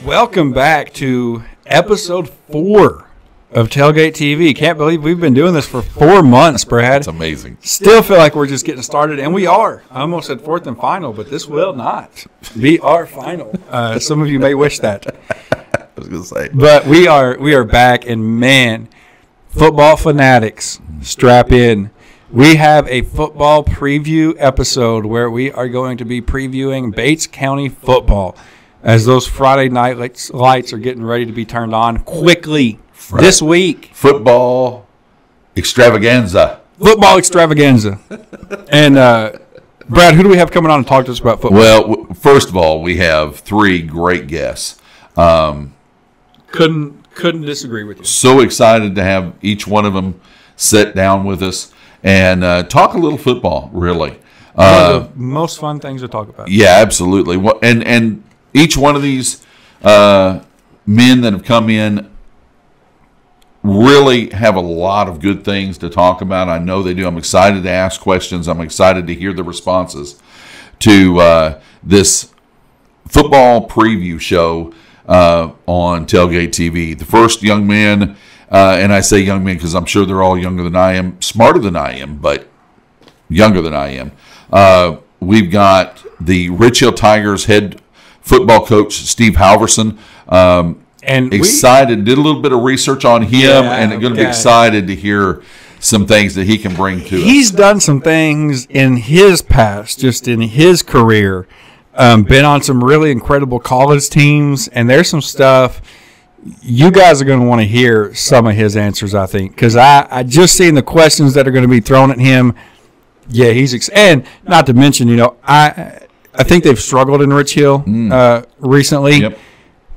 Welcome back to episode 4 of Tailgate TV. Can't believe we've been doing this for 4 months, Brad. It's amazing. Still feel like we're just getting started, and we are. I almost said fourth and final, but this will not be our final. Some of you may wish that. I was going to say. But we are back, and man, football fanatics, strap in. We have a football preview episode where we are going to be previewing Bates County football as those Friday night lights are getting ready to be turned on quickly this week. Football extravaganza. Football extravaganza. And, Brad, who do we have coming on to talk to us about football? Well, first of all, we have 3 great guests. Couldn't disagree with you. So excited to have each one of them sit down with us and talk a little football, really. One of the most fun things to talk about. Yeah, absolutely. And each one of these men that have come in really have a lot of good things to talk about. I know they do. I'm excited to ask questions. I'm excited to hear the responses to this football preview show on Tailgate TV. The first young man, and I say young man because I'm sure they're all younger than I am, smarter than I am, but younger than I am. We've got the Rich Hill Tigers head football coach, Steve Halverson. And excited, did a little bit of research on him, and going to be excited to hear some things that he can bring to us. He's done some things in his past, just in his career, been on some really incredible college teams, and there's some stuff you guys are going to want to hear some of his answers, I think, because I just seen the questions that are going to be thrown at him. Yeah, and not to mention, I think they've struggled in Rich Hill recently. Yep.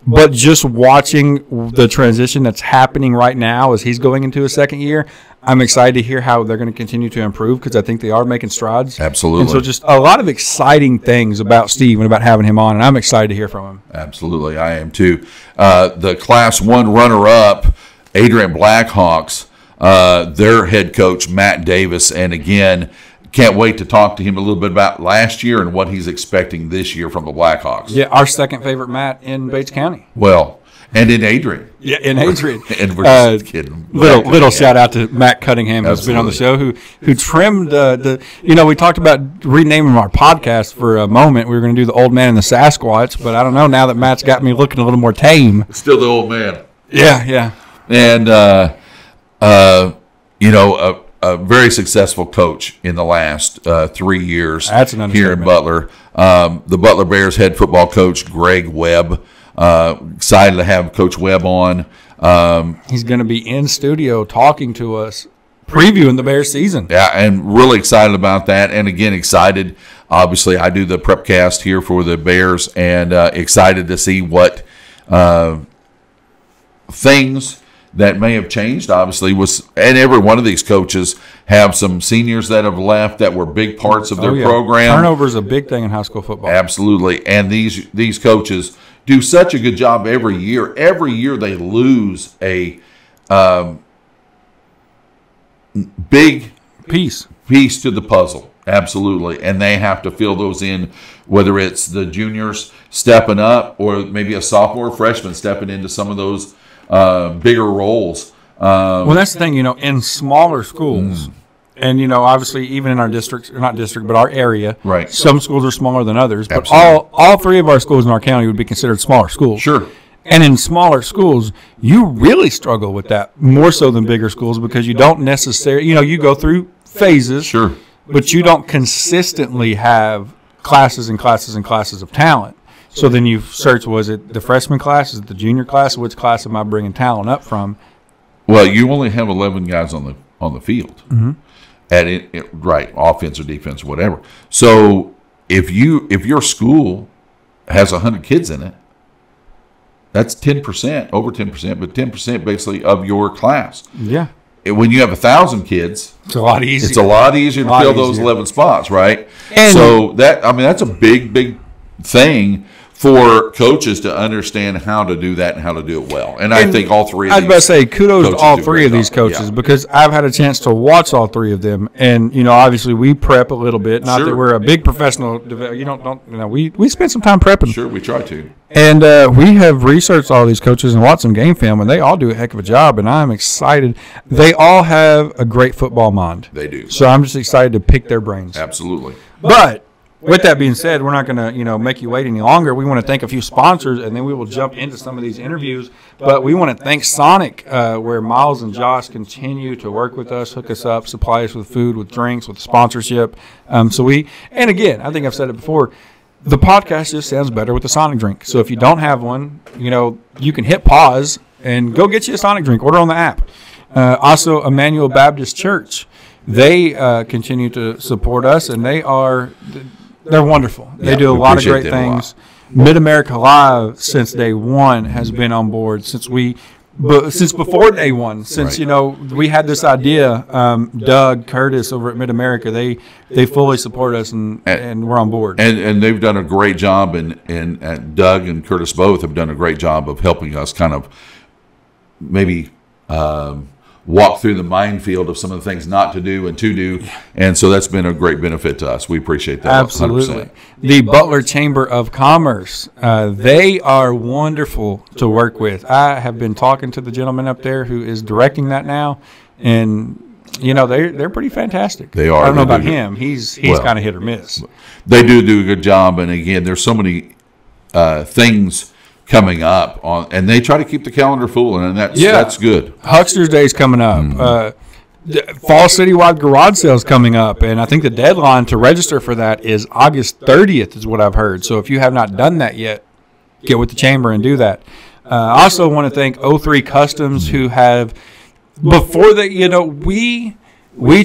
But just watching the transition that's happening right now as he's going into his second year, I'm excited to hear how they're going to continue to improve because I think they are making strides. Absolutely. And so just a lot of exciting things about Steve and about having him on, and I'm excited to hear from him. Absolutely. I am too. The Class 1 runner-up, Adrian Blackhawks, their head coach, Matt Davis, and again, can't wait to talk to him a little bit about last year and what he's expecting this year from the Blackhawks. Yeah, our second favorite Matt in Bates County. Well, and in Adrian. Yeah, in Adrian. And we're just kidding. Little shout out to Matt Cunningham, who's been on the show, who trimmed we talked about renaming our podcast for a moment. We were going to do the Old Man and the Sasquatch, but I don't know, now that Matt's got me looking a little more tame. Still the old man. Yeah. And, a very successful coach in the last 3 years here in Butler. The Butler Bears head football coach, Greg Webb. Excited to have Coach Webb on. He's going to be in studio talking to us, previewing the Bears season. Yeah, and really excited about that. And again, excited. Obviously, I do the prepcast here for the Bears, and excited to see what things that may have changed, obviously, and every one of these coaches have some seniors that have left that were big parts of their program. Turnover is a big thing in high school football. Absolutely, and these coaches do such a good job every year. Every year they lose a big piece to the puzzle. Absolutely, and they have to fill those in, whether it's the juniors stepping up or maybe a sophomore or freshman stepping into some of those bigger roles. Well, that's the thing, in smaller schools, and, obviously even in our district, or not district, but our area, right. Some schools are smaller than others, but Absolutely. all 3 of our schools in our county would be considered smaller schools. Sure. And in smaller schools, you really struggle with that more so than bigger schools because you don't necessarily, you go through phases, sure, but you don't consistently have classes and classes and classes of talent. So then you search, was it the freshman class? Is it the junior class? Which class am I bringing talent up from? Well, you only have 11 guys on the field, right, offense or defense or whatever. So if your school has 100 kids in it, that's 10%, over 10%, but 10% basically of your class. Yeah. When you have 1,000 kids, it's a lot easier. It's a lot easier to fill those 11 spots, right? And so that's a big thing for coaches to understand how to do that and how to do it well. And I think all three of I was these about to say, kudos to all do a three great of these job. coaches Yeah. because I've had a chance to watch all three of them. And, obviously we prep a little bit. Not Sure. that we're a big professional. We spend some time prepping. Sure, we try to. And we have researched all these coaches and watched some game film, and they all do a heck of a job, and I'm excited. They all have a great football mind. They do. So I'm just excited to pick their brains. Absolutely. But with that being said, we're not going to, make you wait any longer. We want to thank a few sponsors, and then we will jump into some of these interviews. But we want to thank Sonic, where Miles and Josh continue to work with us, hook us up, supply us with food, with drinks, with sponsorship. And again, I think I've said it before, the podcast just sounds better with a Sonic drink. So if you don't have one, you can hit pause and go get you a Sonic drink. Order on the app. Also, Emmanuel Baptist Church. They continue to support us, and they're wonderful. They do a lot of great things. Mid-America Live, since day one, has been on board since before day one. Since we had this idea, Doug Curtis over at Mid-America, they fully support us, and we're on board. And they've done a great job, and Doug and Curtis both have done a great job of helping us kind of maybe walk through the minefield of some of the things not to do and to do. And so that's been a great benefit to us. We appreciate that. Absolutely. 100%. The Butler Chamber of Commerce, they are wonderful to work with. I have been talking to the gentleman up there who is directing that now, and they're pretty fantastic. They are. I don't know about him. He's kind of hit or miss. They do a good job, and again, there's so many things coming up and they try to keep the calendar full, and that's good. Huckster's Day's coming up. Fall Citywide Garage Sale's coming up, and I think the deadline to register for that is August 30th is what I've heard. So if you have not done that yet, get with the chamber and do that. I also want to thank O3 Customs, who have, before they, we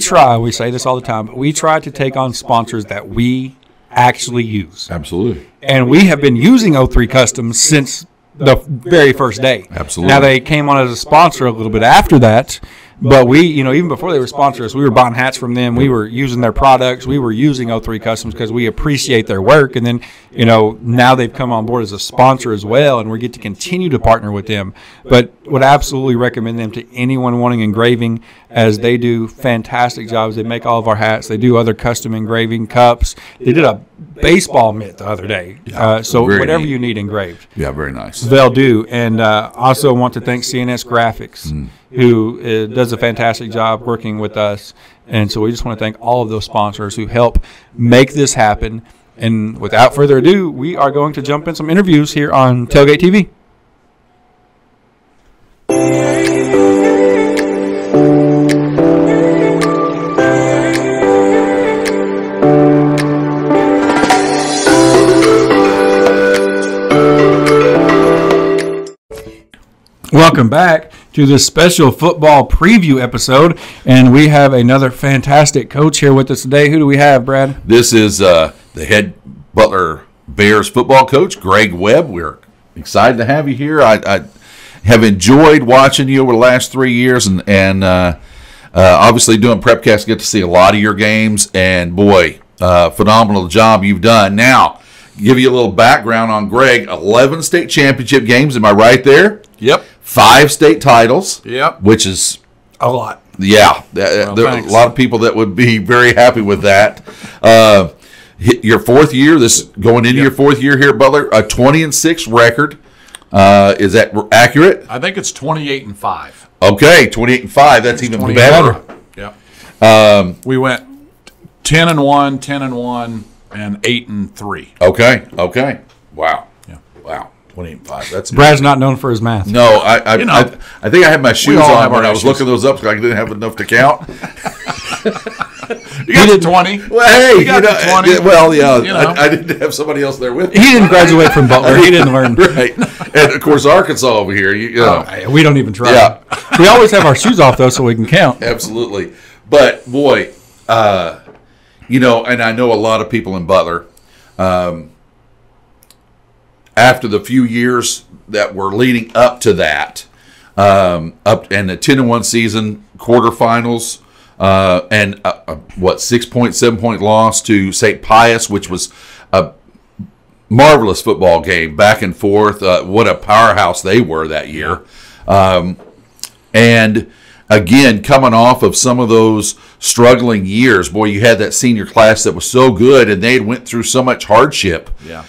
say this all the time, but we try to take on sponsors that we actually use. Absolutely. And we have been using O3 Customs since the very first day. Absolutely. Now, they came on as a sponsor a little bit after that, but we, even before they were sponsoring us, we were buying hats from them. We were using their products. We were using O3 Customs because we appreciate their work. And then, now they've come on board as a sponsor as well, and we get to continue to partner with them. But would absolutely recommend them to anyone wanting engraving, as they do fantastic jobs. They make all of our hats. They do other custom engraving cups. They did a baseball mitt the other day. So whatever neat. You need engraved. Yeah, very nice. They'll do. And also want to thank CNS Graphics, who does a fantastic job working with us. And so we just want to thank all of those sponsors who help make this happen. And without further ado, we are going to jump in some interviews here on Tailgate TV. Welcome back to this special football preview episode, and we have another fantastic coach here with us today. Who do we have, Brad? This is the head Butler Bears football coach, Greg Webb. We're excited to have you here. I have enjoyed watching you over the last 3 years, and obviously doing Prepcast, get to see a lot of your games, and boy, phenomenal job you've done. Now, give you a little background on Greg. 11 state championship games, am I right there? Yep. 5 state titles. Yep. Which is A lot. yeah. There are a thanks. lot of people that would be very happy with that. Your 4th year, going into your 4th year here at Butler, a 20-6 record. Is that accurate? I think it's 28-5. Okay, 28-5. That's even 28. better. Yep. We went 10-1, 10-1, and 8-3. Okay. Wow. Yeah. Wow. 28-5. That's Brad's not known for his math. no. I think I had my shoes all on have when our I was issues. looking those up because I didn't have enough to count. You got to 20. Well, hey, You got to 20. well, yeah, You know. I didn't have somebody else there with me. He didn't graduate from Butler. He didn't learn. Right. And of course, Arkansas over here. You know. We don't even try. Yeah. We always have our shoes off, though, so we can count. Absolutely. But boy, and I know a lot of people in Butler, after the few years that were leading up to that, up and the 10-1 season, quarterfinals, and 6.7 point loss to St. Pius, which was a marvelous football game, back and forth. What a powerhouse they were that year. And again, coming off of some of those struggling years, boy, you had that senior class that was so good, and they went through so much hardship. Yeah.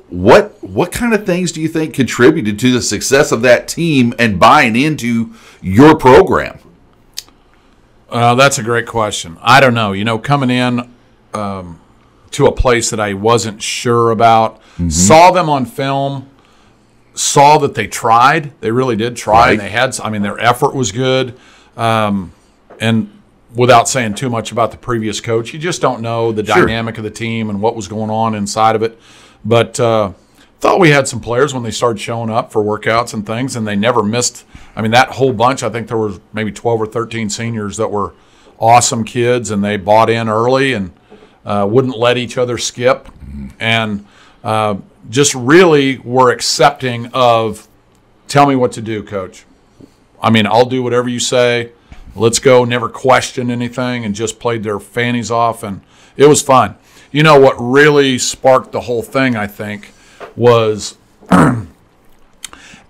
What kind of things do you think contributed to the success of that team and buying into your program? That's a great question. I don't know. Coming in to a place that I wasn't sure about, saw them on film, saw that they tried. They really did try. Right. And they had. Their effort was good. And without saying too much about the previous coach, you just don't know the dynamic of the team and what was going on inside of it. But thought we had some players when they started showing up for workouts and things, and they never missed. That whole bunch, I think there was maybe 12 or 13 seniors that were awesome kids, and they bought in early and wouldn't let each other skip, and just really were accepting of, tell me what to do, coach. I'll do whatever you say. Let's go. Never questioned anything, and just played their fannies off, and it was fun. What really sparked the whole thing, I think, was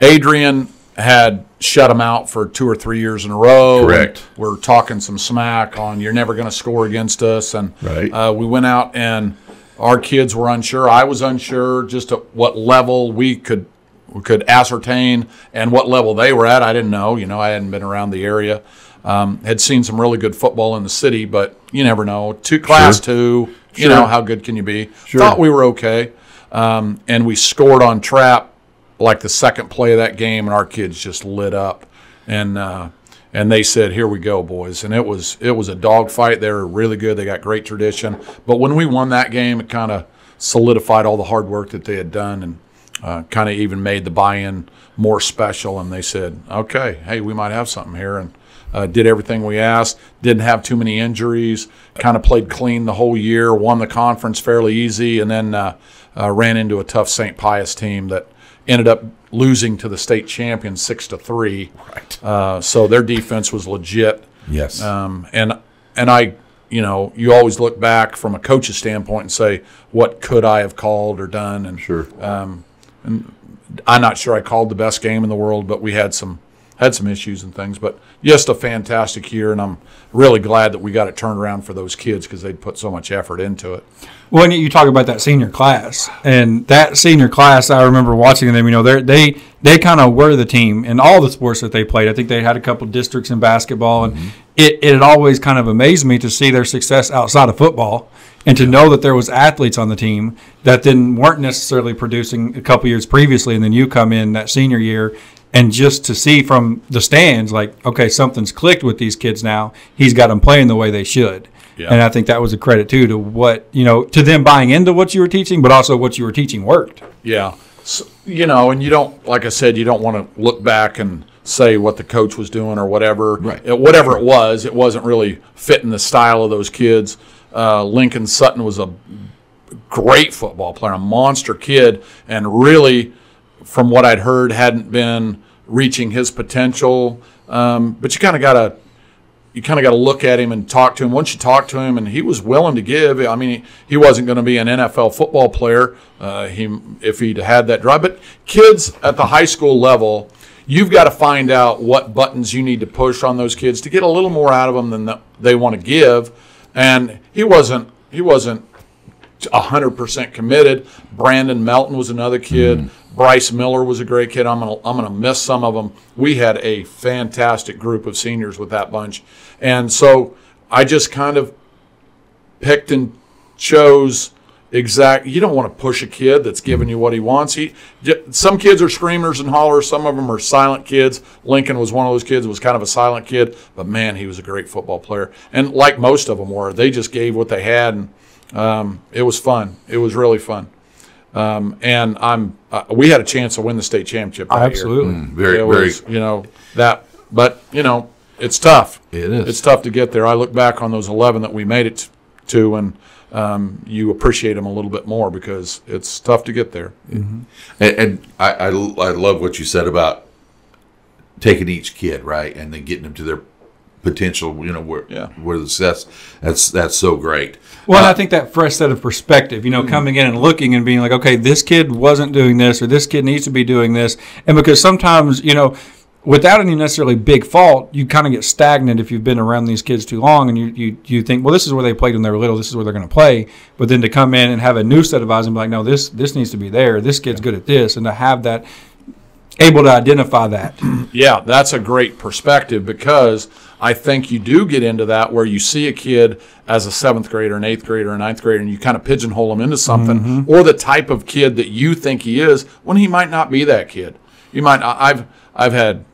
Adrian had shut him out for 2 or 3 years in a row. Correct. We're talking some smack on you're never going to score against us, and we went out and our kids were unsure. I was unsure just at what level we could ascertain and what level they were at. I didn't know. I hadn't been around the area. Had seen some really good football in the city, but you never know. Class 2, how good can you be? Sure. Thought we were okay. And we scored on trap like the second play of that game, and our kids just lit up. And they said, here we go, boys. And it was a dogfight. They were really good. They got great tradition. But when we won that game, it kind of solidified all the hard work that they had done, and kind of even made the buy-in more special. And they said, okay, hey, we might have something here. And did everything we asked, didn't have too many injuries, kind of played clean the whole year, won the conference fairly easy, and then ran into a tough St. Pius team that ended up losing to the state champion 6-3. Right. So their defense was legit. Yes. And I, you always look back from a coach's standpoint and say, what could I have called or done? And Sure. And I'm not sure I called the best game in the world, but we had some issues and things, but just a fantastic year, and I'm really glad that we got it turned around for those kids because they'd put so much effort into it. When you talk about that senior class, and that senior class, I remember watching them. They kind of were the team in all the sports that they played. I think they had a couple districts in basketball, and it had always kind of amazed me to see their success outside of football, and to know that there was athletes on the team that then weren't necessarily producing a couple years previously, and then you come in that senior year. And just to see from the stands, like, okay, something's clicked with these kids now. He's got them playing the way they should. Yeah. And I think that was a credit, too, to what, to them buying into what you were teaching, but also what you were teaching worked. Yeah. So, and you don't, like I said, you don't want to look back and say what the coach was doing or whatever. Right. Whatever it wasn't really fitting the style of those kids. Lincoln Sutton was a great football player, a monster kid, and really, from what I'd heard, hadn't been reaching his potential. But you kind of got to look at him and talk to him. Once you talk to him, and he was willing to give. He wasn't going to be an NFL football player if he'd had that drive. But kids at the high school level, you've got to find out what buttons you need to push on those kids to get a little more out of them than they want to give. And he wasn't 100% committed. Brandon Melton was another kid. Bryce Miller was a great kid. I'm gonna miss some of them. We had a fantastic group of seniors with that bunch, and so I just kind of picked and chose exact. You don't want to push a kid that's giving you what he wants. Some kids are screamers and hollers. Some of them are silent kids. Lincoln was one of those kids. Was kind of a silent kid, but man, he was a great football player. And like most of them were, they just gave what they had, and it was fun. It was really fun. And we had a chance to win the state championship that Absolutely. year. Very, but it's tough. It is. It's tough to get there. I look back on those 11 that we made it to, and you appreciate them a little bit more because it's tough to get there. Mm-hmm. And I love what you said about taking each kid, right, and then getting them to potential, where the success. That's so great. Well, and I think that fresh set of perspective, coming in and looking and being like, okay, this kid wasn't doing this, or this kid needs to be doing this. And because sometimes, without any necessarily big fault, you kind of get stagnant if you've been around these kids too long, and you think, well, this is where they played when they were little, this is where they're going to play. But then to come in and have a new set of eyes and be like, no, this needs to be there, this kid's good at this, and to have that, able to identify that. Yeah, that's a great perspective, because I think you do get into that where you see a kid as a 7th grader, an 8th grader, a 9th grader, and you kind of pigeonhole him into something, or the type of kid that you think he is when he might not be that kid. You might. I've had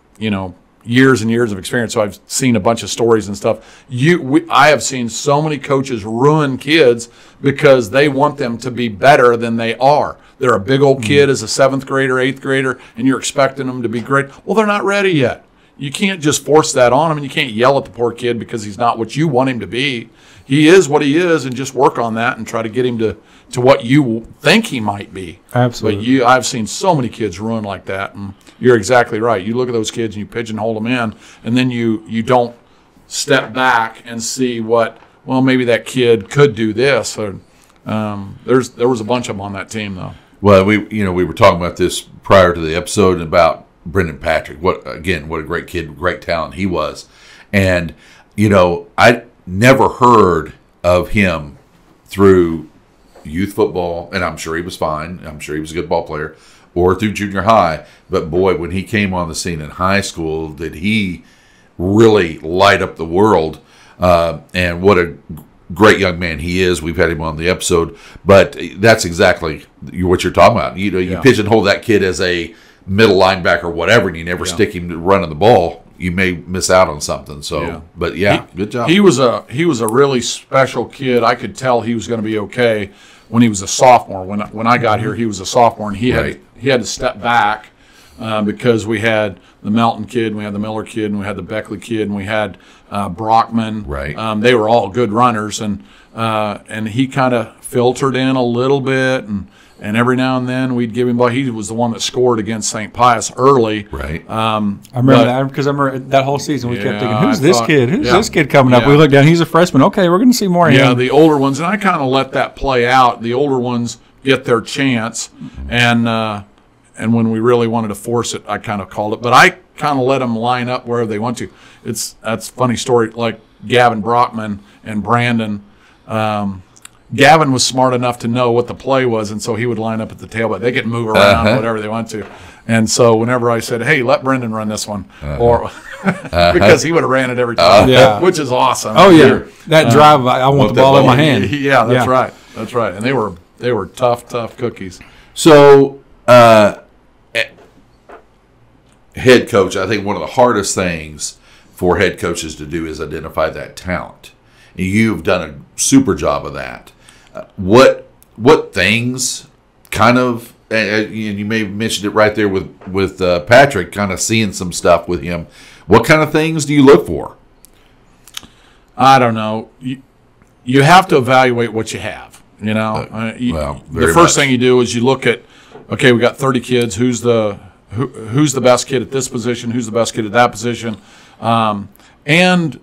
years and years of experience, so I've seen a bunch of stories and stuff. I have seen so many coaches ruin kids because they want them to be better than they are. They're a big old kid as a 7th grader, 8th grader, and you're expecting them to be great. Well, they're not ready yet. You can't just force that on him, and you can't yell at the poor kid because he's not what you want him to be. He is what he is, and just work on that and try to get him to what you think he might be. Absolutely. But I've seen so many kids ruin like that, and you're exactly right. You look at those kids and you pigeonhole them in, and then you don't step back and see maybe that kid could do this. Or, there was a bunch of them on that team, though. Well, we were talking about this prior to the episode about Brendan Patrick. What a great kid, great talent he was. And, I never heard of him through youth football, and I'm sure he was fine. I'm sure he was a good ball player, or through junior high. But, boy, when he came on the scene in high school, did he really light up the world. And what a great young man he is. We've had him on the episode. But that's exactly what you're talking about. You pigeonhole that kid as a middle linebacker or whatever, and you never stick him running the ball, you may miss out on something. So, but good job. He was a really special kid. I could tell he was going to be okay when he was a sophomore. When I got here, he was a sophomore, and he had to step back because we had the Melton kid, and we had the Miller kid, and we had the Beckley kid, and we had Brockman. Right. They were all good runners, and he kind of filtered in a little bit, and every now and then we'd give him ball. He was the one that scored against St. Pius early. Right. I remember that because I remember that whole season we kept thinking, who's this kid? Who's this kid coming up? We looked down, he's a freshman. Okay, we're going to see more of him. Yeah, the older ones, and I kind of let that play out. The older ones get their chance, and when we really wanted to force it, I kind of called it. But I kind of let them line up wherever they want to. That's a funny story, like Gavin Brockman and Brandon. Gavin was smart enough to know what the play was, and so he would line up at the tailback. They could move around whatever they want to. And so whenever I said, hey, let Brendan run this one, or because he would have ran it every time, which is awesome. Oh, yeah. That drive, I want the ball in my hand. Yeah, that's right. That's right. And they were tough cookies. So, head coach, I think one of the hardest things for head coaches to do is identify that talent. And you've done a super job of that. What things kind of, and you may have mentioned it right there with Patrick, kind of seeing some stuff with him. What kind of things do you look for? I don't know. You have to evaluate what you have. The first thing you do is you look at, okay, we got 30 kids. Who's the best kid at this position? Who's the best kid at that position? And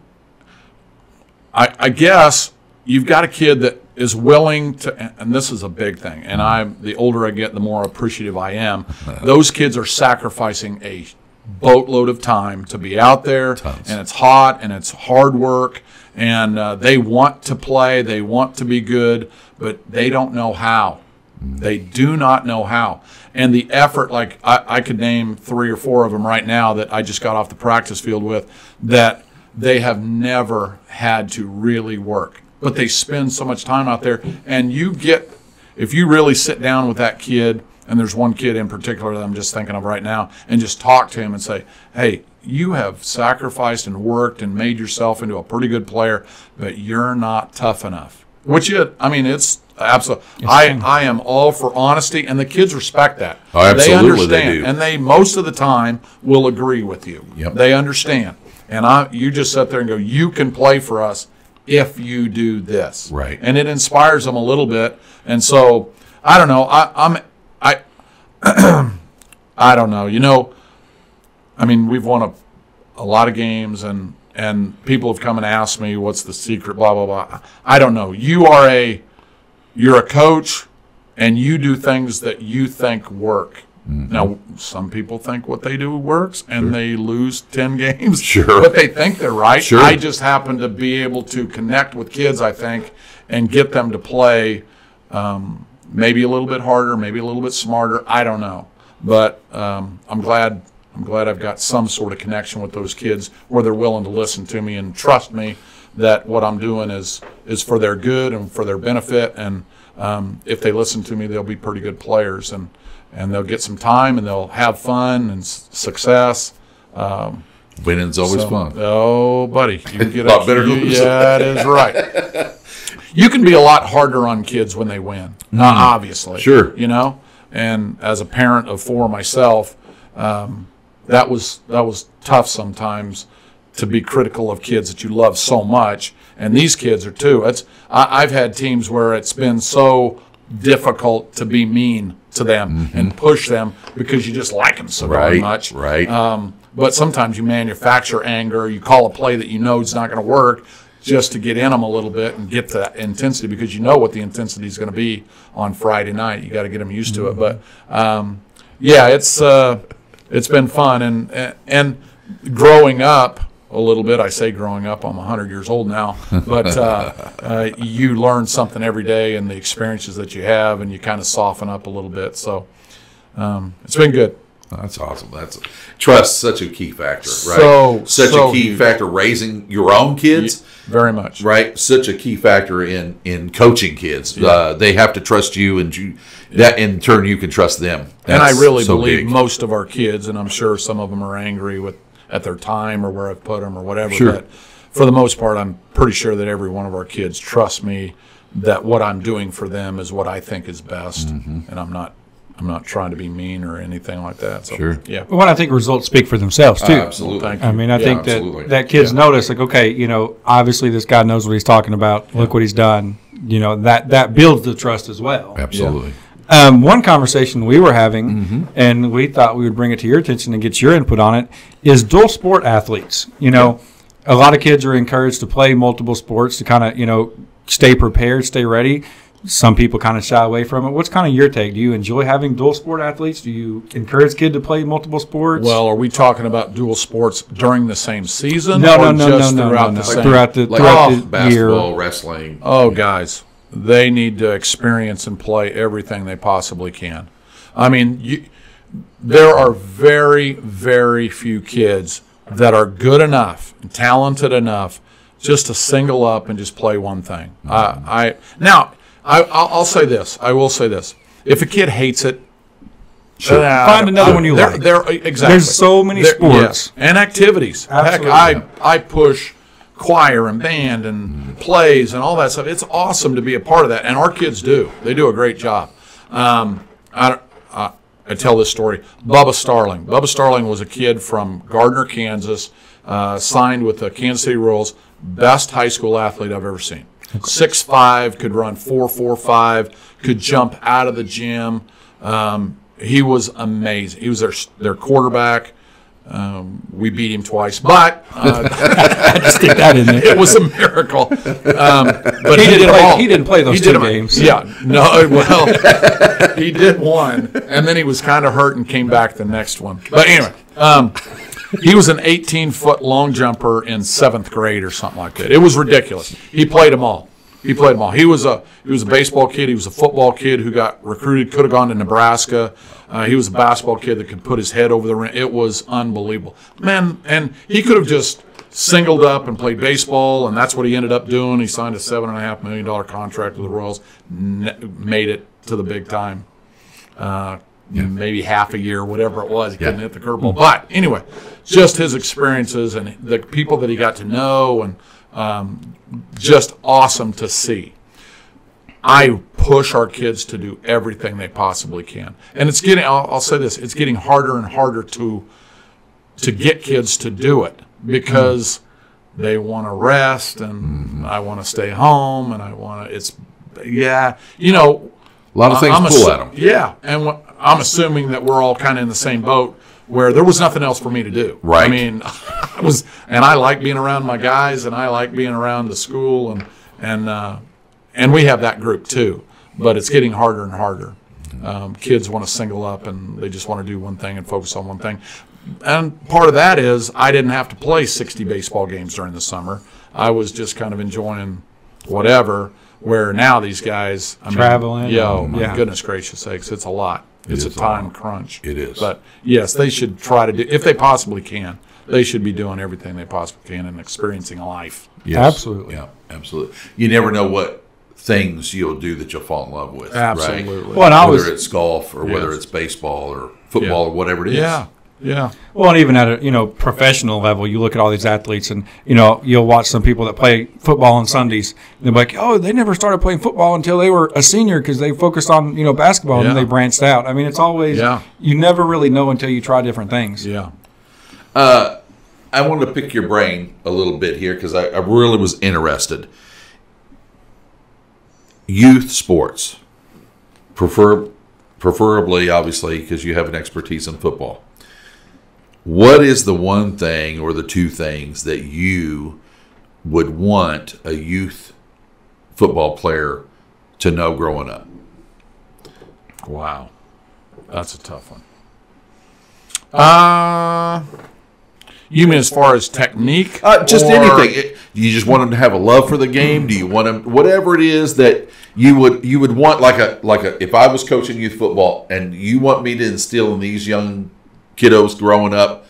I guess you've got a kid that is willing to, and this is a big thing, and the older I get, the more appreciative I am. Those kids are sacrificing a boatload of time to be out there, and it's hot, and it's hard work, and they want to play, they want to be good, but they don't know how. They do not know how. And the effort, like I could name 3 or 4 of them right now that I just got off the practice field with, that they have never had to really work. But they spend so much time out there. And if you really sit down with that kid, and there's one kid in particular that I'm just thinking of right now, and just talk to him and say, hey, you have sacrificed and worked and made yourself into a pretty good player, but you're not tough enough. It's absolutely. I am all for honesty, and the kids respect that. Oh, absolutely, they understand, they do. and they most of the time will agree with you. Yep. They understand, and you just sit there and go, "You can play for us if you do this." Right, and it inspires them a little bit. And so I don't know. I don't know. We've won a lot of games, and and people have come and asked me, what's the secret, blah, blah, blah. I don't know. You're a coach, and you do things that you think work. Now, some people think what they do works, and they lose 10 games. But they think they're right. I just happen to be able to connect with kids, I think, and get them to play maybe a little bit harder, maybe a little bit smarter. I don't know. But I'm glad I've got some sort of connection with those kids where they're willing to listen to me and trust me that what I'm doing is for their good and for their benefit. And if they listen to me, they'll be pretty good players. And they'll get some time, and they'll have fun and success. Winning's always fun. Oh, buddy. You can get a lot better losing. Yeah, that is right. You can be a lot harder on kids when they win, obviously. Sure. You know? And as a parent of 4 myself, that was tough sometimes to be critical of kids that you love so much. And these kids are too. I've had teams where it's been so difficult to be mean to them and push them because you just like them so very much. Right. But sometimes you manufacture anger. You call a play that you know is not going to work just to get in them a little bit and get that intensity, because you know what the intensity is going to be on Friday night. You got to get them used to it. But yeah, it's been fun, and growing up a little bit. I say growing up, I'm 100 years old now, but you learn something every day, and the experiences that you have, and you kind of soften up a little bit. So it's been good. That's awesome. That's trust, such a key factor, right? Such a key factor raising your own kids. Very much. Right? Such a key factor in coaching kids. Yeah. They have to trust you, and that in turn you can trust them. That's and I really believe most of our kids, and I'm sure some of them are angry at their time or where I've put them or whatever, but for the most part, I'm pretty sure that every one of our kids trusts me that what I'm doing for them is what I think is best, and I'm not trying to be mean or anything like that. So, yeah. Well, I think results speak for themselves too. Absolutely. I mean, I think that kids notice, like, okay, obviously this guy knows what he's talking about. Look what he's done. That builds the trust as well. Absolutely. One conversation we were having, and we thought we would bring it to your attention and get your input on it, is dual sport athletes. A lot of kids are encouraged to play multiple sports to kind of, stay prepared, stay ready. Some people kind of shy away from it. What's kind of your take? Do you enjoy having dual sport athletes? Do you encourage kids to play multiple sports? Well, are we talking about dual sports during the same season? No. Throughout the basketball, year. wrestling. Oh, guys, they need to experience and play everything they possibly can. I mean, there are very, very few kids that are good enough and talented enough just to single up and just play one thing. I'll say this. I will say this. If a kid hates it, find another one you like. Exactly. There's so many sports and activities. Absolutely. Heck, I push choir and band and plays and all that stuff. It's awesome to be a part of that, and our kids do. They do a great job. I tell this story. Bubba Starling. Bubba Starling was a kid from Gardner, Kansas, signed with the Kansas City Royals. Best high school athlete I've ever seen. 6'5", could run 4.45, could jump out of the gym. He was amazing. He was their quarterback. We beat him twice, but I just stick that in there. It was a miracle. But he didn't play those 2 games. Yeah, no. Well, he did one, and then he was kind of hurt and came back the next one. But anyway. He was an 18-foot long jumper in 7th grade or something like that. It was ridiculous. He played them all. He was a baseball kid. He was a football kid who got recruited, could have gone to Nebraska. He was a basketball kid that could put his head over the rim. It was unbelievable. Man, and he could have just singled up and played baseball, and that's what he ended up doing. He signed a $7.5 million contract with the Royals, made it to the big time. Maybe half a year, whatever it was. He couldn't hit the curveball. But anyway, just his experiences and the people that he got to know, and just awesome to see. I push our kids to do everything they possibly can. And it's getting, I'll say this, it's getting harder and harder to get kids to do it because they want to rest, and I want to stay home, and I want to, a lot of things pull at them. Yeah, and I'm assuming that we're all kind of in the same boat where there was nothing else for me to do. Right. I mean, I like being around my guys, and I like being around the school, and we have that group too. But it's getting harder and harder. Kids want to single up, and they just want to do one thing and focus on one thing. And part of that is I didn't have to play 60 baseball games during the summer. I was just kind of enjoying whatever. Where now these guys, traveling. My goodness gracious sakes, it's a lot. It's a time crunch. It is. But yes, they should try to do, if they possibly can, they should be doing everything they possibly can and experiencing life. Yes. Absolutely. Yeah, absolutely. You never know what things you'll do that you'll fall in love with. Absolutely. Right? Well, whether it's golf or whether it's baseball or football or whatever it is. Yeah. Yeah. Well, and even at a professional level, you look at all these athletes, and you'll watch some people that play football on Sundays. And they're like, oh, they never started playing football until they were a senior because they focused on basketball and then they branched out. I mean, it's always you never really know until you try different things. Yeah. I wanted to pick your brain a little bit here because I really was interested. Youth sports, preferably, obviously, because you have an expertise in football. What is the one thing or the two things that you would want a youth football player to know growing up? Wow. That's a tough one. You mean as far as technique? Just anything. Do you just want them to have a love for the game? Do you want them, whatever it is that you would want, like a if I was coaching youth football and you want me to instill in these young kiddos growing up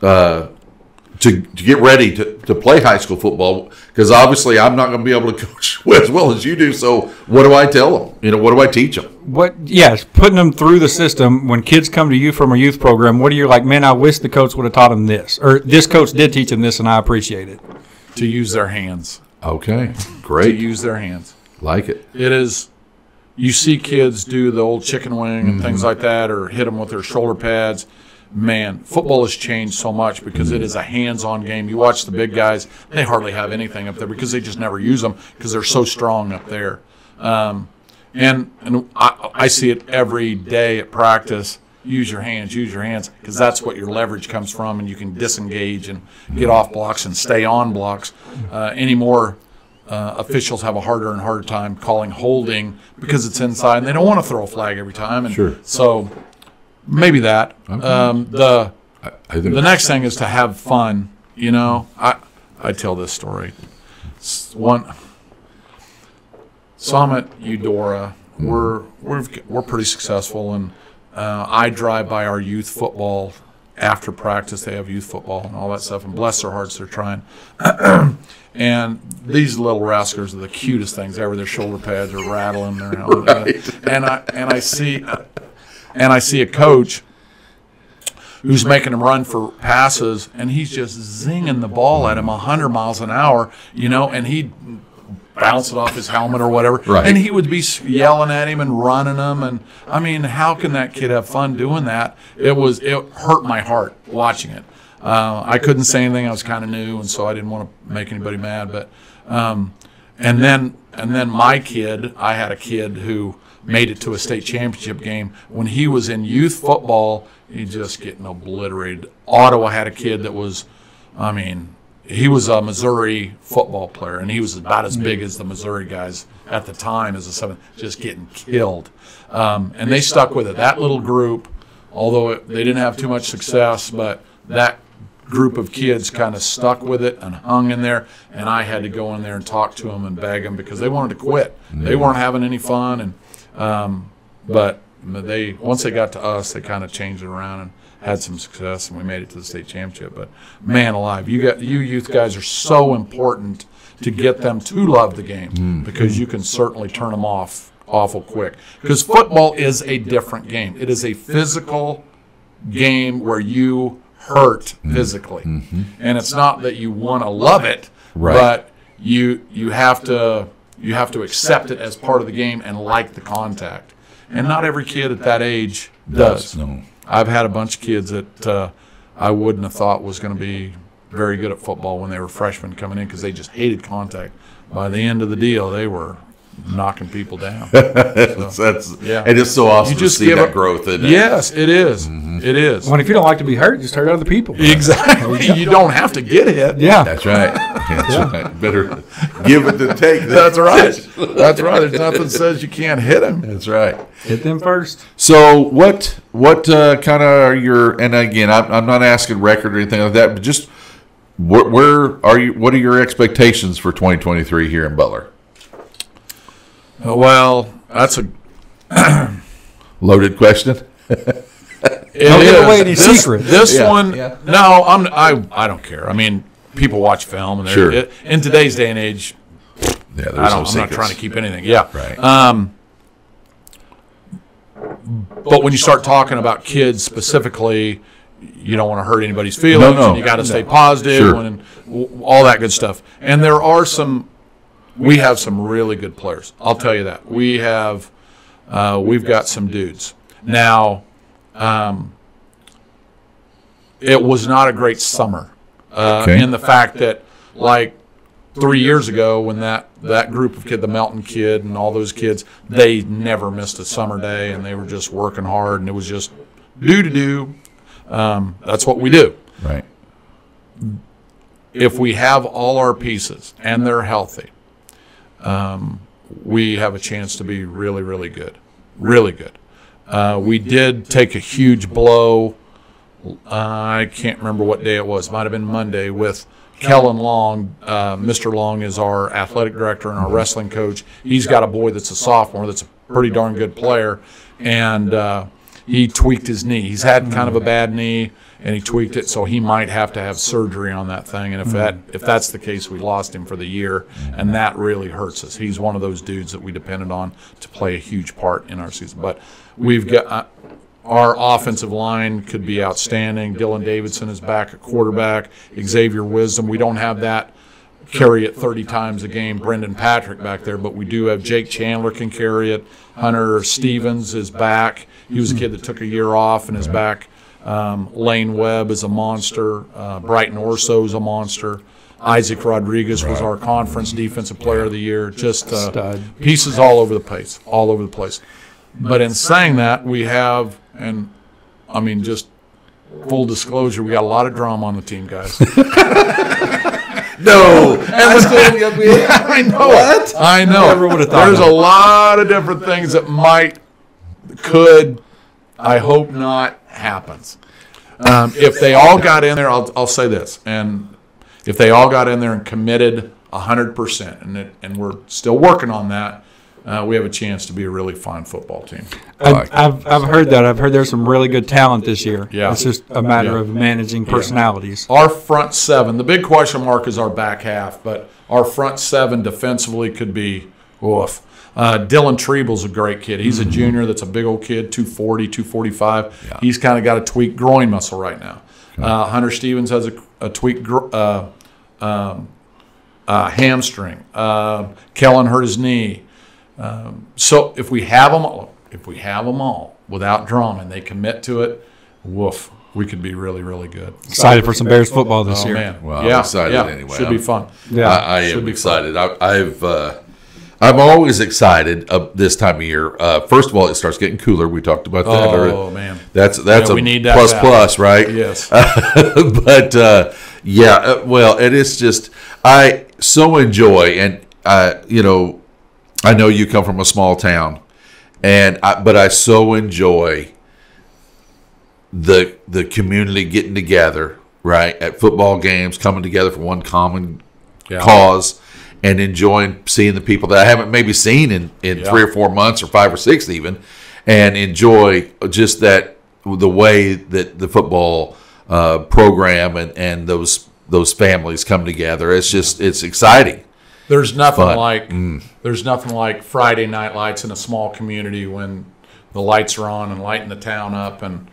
to get ready to play high school football, because obviously I'm not going to be able to coach as well as you do. So what do I tell them? What do I teach them? Putting them through the system. When kids come to you from a youth program, what are you like, man, I wish the coach would have taught them this, or this coach did teach them this and I appreciate it. To use their hands. Okay, great. To use their hands. Like it. It is. You see kids do the old chicken wing and things like that, or hit them with their shoulder pads. Man, football has changed so much because it is a hands-on game. You watch the big guys; they hardly have anything up there because they just never use them because they're so strong up there. And I see it every day at practice. Use your hands, because that's what your leverage comes from, and you can disengage and get off blocks and stay on blocks. Anymore, officials have a harder and harder time calling holding because it's inside, and they don't want to throw a flag every time. And so maybe that. The next thing is to have fun. I tell this story. So I'm at Eudora. We're pretty successful, and I drive by our youth football after practice. They have youth football and all that stuff, and bless their hearts, they're trying. And these little rascals are the cutest things ever. Their shoulder pads are rattling. And I see a coach who's making them run for passes, and he's just zinging the ball at him 100 miles an hour, and he'd bounce it off his helmet or whatever, and he would be yelling at him and running him. And I mean, how can that kid have fun doing that? It hurt my heart watching it. I couldn't say anything. I was kind of new, and so I didn't want to make anybody mad. But and then my kid, I had a kid who made it to a state championship game. When he was in youth football, he just getting obliterated. Ottawa had a kid that was, he was a Missouri football player, and he was about as big as the Missouri guys at the time as a seventh, just getting killed. And they stuck with it. That little group, although they didn't have too much success, but that group of kids kind of stuck with it and hung in there, and I had to go in there and talk to them and beg them because they wanted to quit. They weren't having any fun, and but once they got to us, they kind of changed it around and had some success, and we made it to the state championship. But man alive, you youth guys are so important to get them to love the game because you can certainly turn them off awful quick. Because football is a different game. It is a physical game where you hurt physically, and it's not that you want to love it, but you have to accept it as part of the game and like the contact. And not every kid at that age does. No. I've had a bunch of kids that I wouldn't have thought was going to be very good at football when they were freshmen coming in because they just hated contact. By the end of the deal, they were knocking people down. And it's so awesome to see that growth, isn't it? Yes, it is. It is. When if you don't like to be hurt, just hurt other people. Exactly. You don't have to get hit. Yeah. That's right. That's right. Better give it than take. That's right. That's right. There's nothing that says you can't hit him. That's right. Hit them first. So what kind of are your, and again, I'm not asking record or anything like that, but just where are you? What are your expectations for 2023 here in Butler? Well, that's a Loaded question. Don't give away any secrets. This one, no, I don't care. I mean, people watch film, and Sure. In today's day and age, Yeah, I'm not trying to keep anything. Yeah, Right. But when you start talking about kids specifically, you don't want to hurt anybody's feelings. No. And you got to stay positive, Sure. and all that good stuff. And there are we have some really good players. I'll tell you that we've got some dudes now. It was not a great summer in the fact that, like 3 years ago, when that group of kids, the Melton kid and all those kids, they never missed a summer day, and they were just working hard, and it was just do. That's what we do. Right. If we have all our pieces and they're healthy, we have a chance to be really, really good. Really good. We did take a huge blow. I can't remember what day it was. Might have been Monday with Kellen Long. Mr. Long is our athletic director and our wrestling coach. He's got a boy that's a sophomore that's a pretty darn good player, and he tweaked his knee. He's had kind of a bad knee, and he tweaked it, so he might have to have surgery on that thing. And if that's the case, we lost him for the year, and that really hurts us. He's one of those dudes that we depended on to play a huge part in our season. But we've got our offensive line could be outstanding. Dylan Davidson is back at quarterback. Xavier Wisdom. We don't have that carry it 30 times a game. Brendan Patrick back there, but we do have Jake Chandler can carry it. Hunter Stevens is back. He was a kid that took a year off and is back. Lane Webb is a monster. Brighton Orso is a monster. Isaac Rodriguez was our conference defensive player of the year. Just pieces all over the place, all over the place. But in saying that, we have, and I mean, just full disclosure, we got a lot of drama on the team, guys. No. I know. What? I know. Never would have thought There's that. a lot of different things that could, I hope not, happens. If they all got in there, I'll say this, and if they all got in there and committed 100%, and we're still working on that, we have a chance to be a really fine football team. I've heard that. I've heard there's some really good talent this year. Yeah. It's just a matter of managing personalities. Our front seven, the big question mark is our back half, but our front seven defensively could be oof. Dylan Treble's a great kid. He's a junior that's a big old kid, 240, 245. Yeah. He's kind of got a tweaked groin muscle right now. Hunter Stevens has a tweaked hamstring. Kellen hurt his knee. So if we have them all without drama and they commit to it, woof, we could be really, really good. Excited for some Bears football this year. Man. Well, I'm excited anyway. Should be fun. Yeah, I am excited. I'm always excited this time of year. First of all, it starts getting cooler. We talked about that. Oh, man. That's we need that plus, right? Yes. But, well, it is just I so enjoy, and, I know you come from a small town, but I so enjoy the community getting together, right, at football games, coming together for one common cause, and enjoying seeing the people that I haven't maybe seen in 3 or 4 months or 5 or 6 even, and enjoy just the way that the football program and those families come together. It's exciting. There's nothing like Friday night lights in a small community when the lights are on and lighting the town up and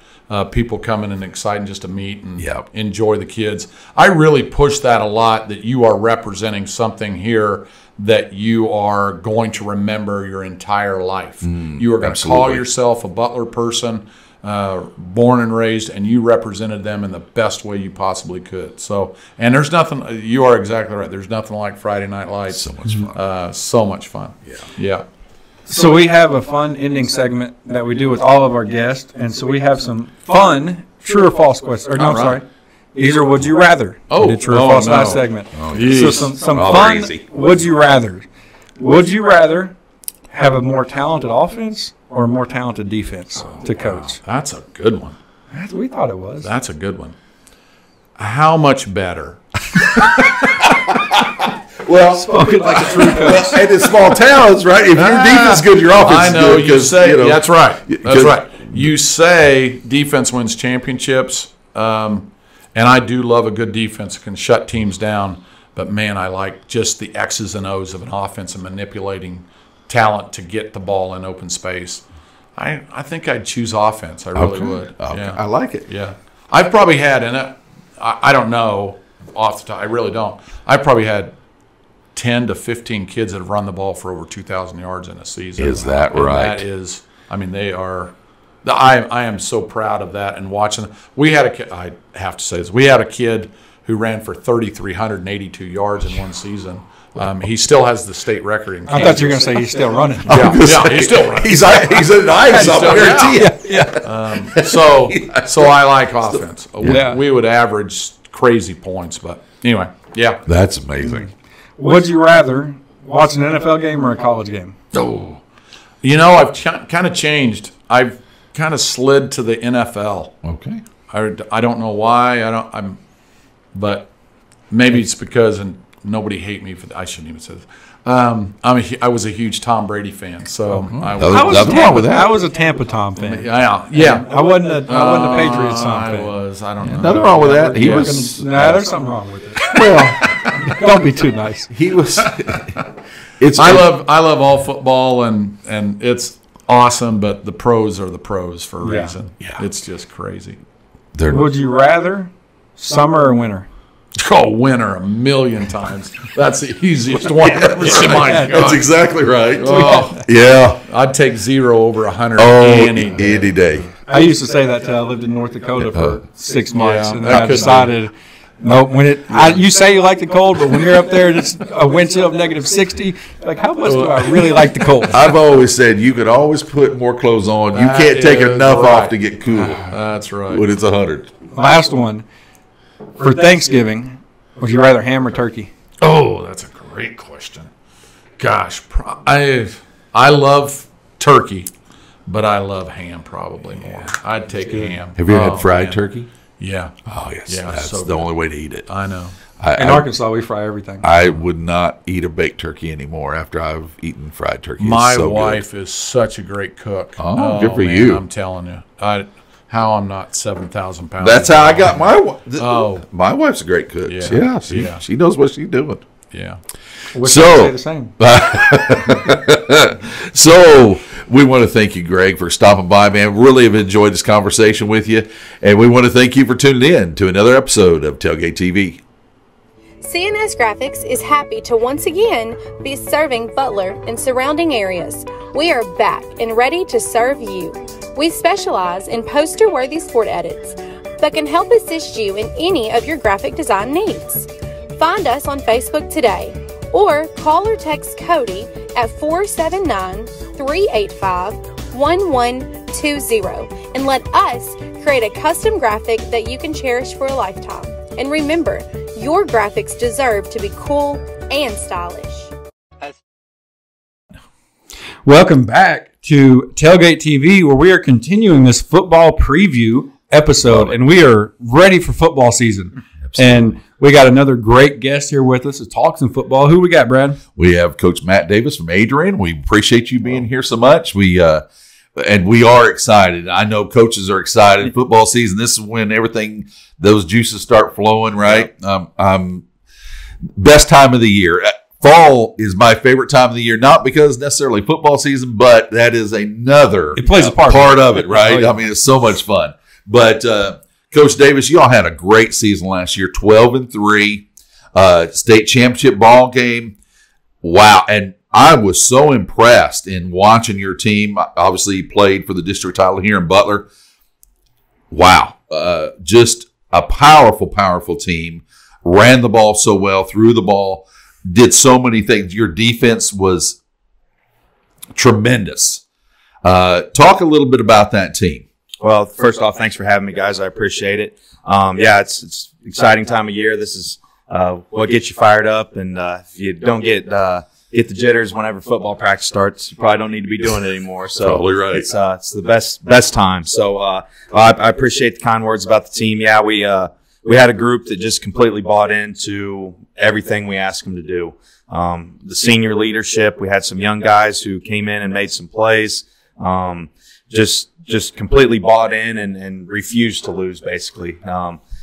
people coming and excited just to meet and enjoy the kids. I really push that a lot, that you are representing something here that you are going to remember your entire life. You are going to call yourself a Butler person, born and raised, and you represented them in the best way you possibly could. So, and there's nothing, you are exactly right. There's nothing like Friday Night Lights. So much fun. So much fun. Yeah. So we have a fun ending segment that we do with all of our guests, and so we have some fun true or false questions. Or no, I'm sorry. These are would you rather. Oh, we did true or false last segment. Oh, so some fun easy. would you rather. Would you rather have a more talented offense or a more talented defense to coach? That's a good one. We thought it was. That's a good one. How much better? Well, Spoken like a true coach. and in small towns, right? If your defense is good, your offense I know is good. you say that's right. That's 'cause- right. You say defense wins championships, and I do love a good defense that can shut teams down. But man, I like just the X's and O's of an offense and manipulating talent to get the ball in open space. I think I'd choose offense. I really would. Okay. Yeah. I like it. Yeah, I've probably had, and I don't know off the top. I really don't. I've probably had 10 to 15 kids that have run the ball for over 2,000 yards in a season. Is that And right? That is. I mean, they are. I am so proud of that and watching them. We had a kid. I have to say this. We had a kid who ran for 3,382 yards in one season. He still has the state record in Kansas. I thought you were going to say he's still running. Yeah, he's still running. He's an ice, I guarantee you. So I like offense. Yeah. We would average crazy points, but anyway, yeah. That's amazing. Would you rather watch an NFL game or a college game? Oh, you know, I've kind of changed. I've kind of slid to the NFL. Okay. I don't know why. But maybe it's because, and nobody hate me for that. I shouldn't even say this. I was a huge Tom Brady fan, so I was. Nothing wrong with that. I was a Tampa Tom fan. Yeah. I wasn't a Patriots Tom fan. I don't know. Nothing wrong with that. He was. There's something wrong with it. Well, Don't be too nice. he was. I love all football, and it's awesome. But the pros are the pros for a reason. Yeah. It's just crazy. Would you rather summer or winter? Oh, winner 1,000,000 times. That's the easiest one ever. My That's God. exactly right. Oh, Yeah. I'd take 0 over 100 Oh, any day. any day. I used to say that till I lived in North Dakota for 6 months, Yeah, and that then I could decided, nope. You say you like the cold, but when you're up there, and it's a wind chill of -60. Like, how much do I really like the cold? I've always said you could always put more clothes on. You can't take is enough right. off to get cool That's right. when it's 100. Last one for Thanksgiving. Would you rather ham or turkey? Oh, that's a great question. Gosh, I love turkey, but I love ham probably more. I'd take ham. Have you had fried man. turkey? Yeah. Oh, yes. Yeah, That's so the good. only way to eat it. I know. In Arkansas, we fry everything. I would not eat a baked turkey anymore after I've eaten fried turkey. It's My so wife is such a great cook. Oh, good for man, you. I'm telling you. How I'm not 7,000 pounds. That's how I got my wife. Oh. My wife's a great cook. Yeah. She knows what she's doing. Yeah. Wish So- I could say the same. So we want to thank you, Greg, for stopping by, man. Really have enjoyed this conversation with you. And we want to thank you for tuning in to another episode of Tailgate TV. CNS Graphics is happy to once again be serving Butler and surrounding areas. We are back and ready to serve you. We specialize in poster-worthy sport edits, but can help assist you in any of your graphic design needs. Find us on Facebook today, or call or text Cody at 479-385-1120 and let us create a custom graphic that you can cherish for a lifetime. And remember, your graphics deserve to be cool and stylish. Welcome back to Tailgate TV, where we are continuing this football preview episode, and we are ready for football season. And we got another great guest here with us to talk some football. Who we got, Brad? We have Coach Matt Davis from Adrian. We appreciate you being here so much. We are excited. I know coaches are excited. Football season, this is when those juices start flowing, right? Best time of the year. Fall is my favorite time of the year, not because necessarily football season, but that is another It plays a part of it, right? Oh, yeah. I mean, it's so much fun. But Coach Davis, you all had a great season last year, 12-3, state championship ball game. Wow. And I was so impressed in watching your team. Obviously, you played for the district title here in Butler. Wow. Just a powerful, powerful team. Ran the ball so well, threw the ball, did so many things. Your defense was tremendous. Talk a little bit about that team. Well, first off, thanks for having me, guys. I appreciate it. It's an exciting time of year. This is what gets you fired up, and if you don't get the jitters whenever football practice starts, you probably don't need to be doing it anymore. So totally right. It's the best time. So I appreciate the kind words about the team. Yeah, we had a group that just completely bought into everything we asked them to do. The senior leadership, we had some young guys who came in and made some plays. Just completely bought in and refused to lose, basically.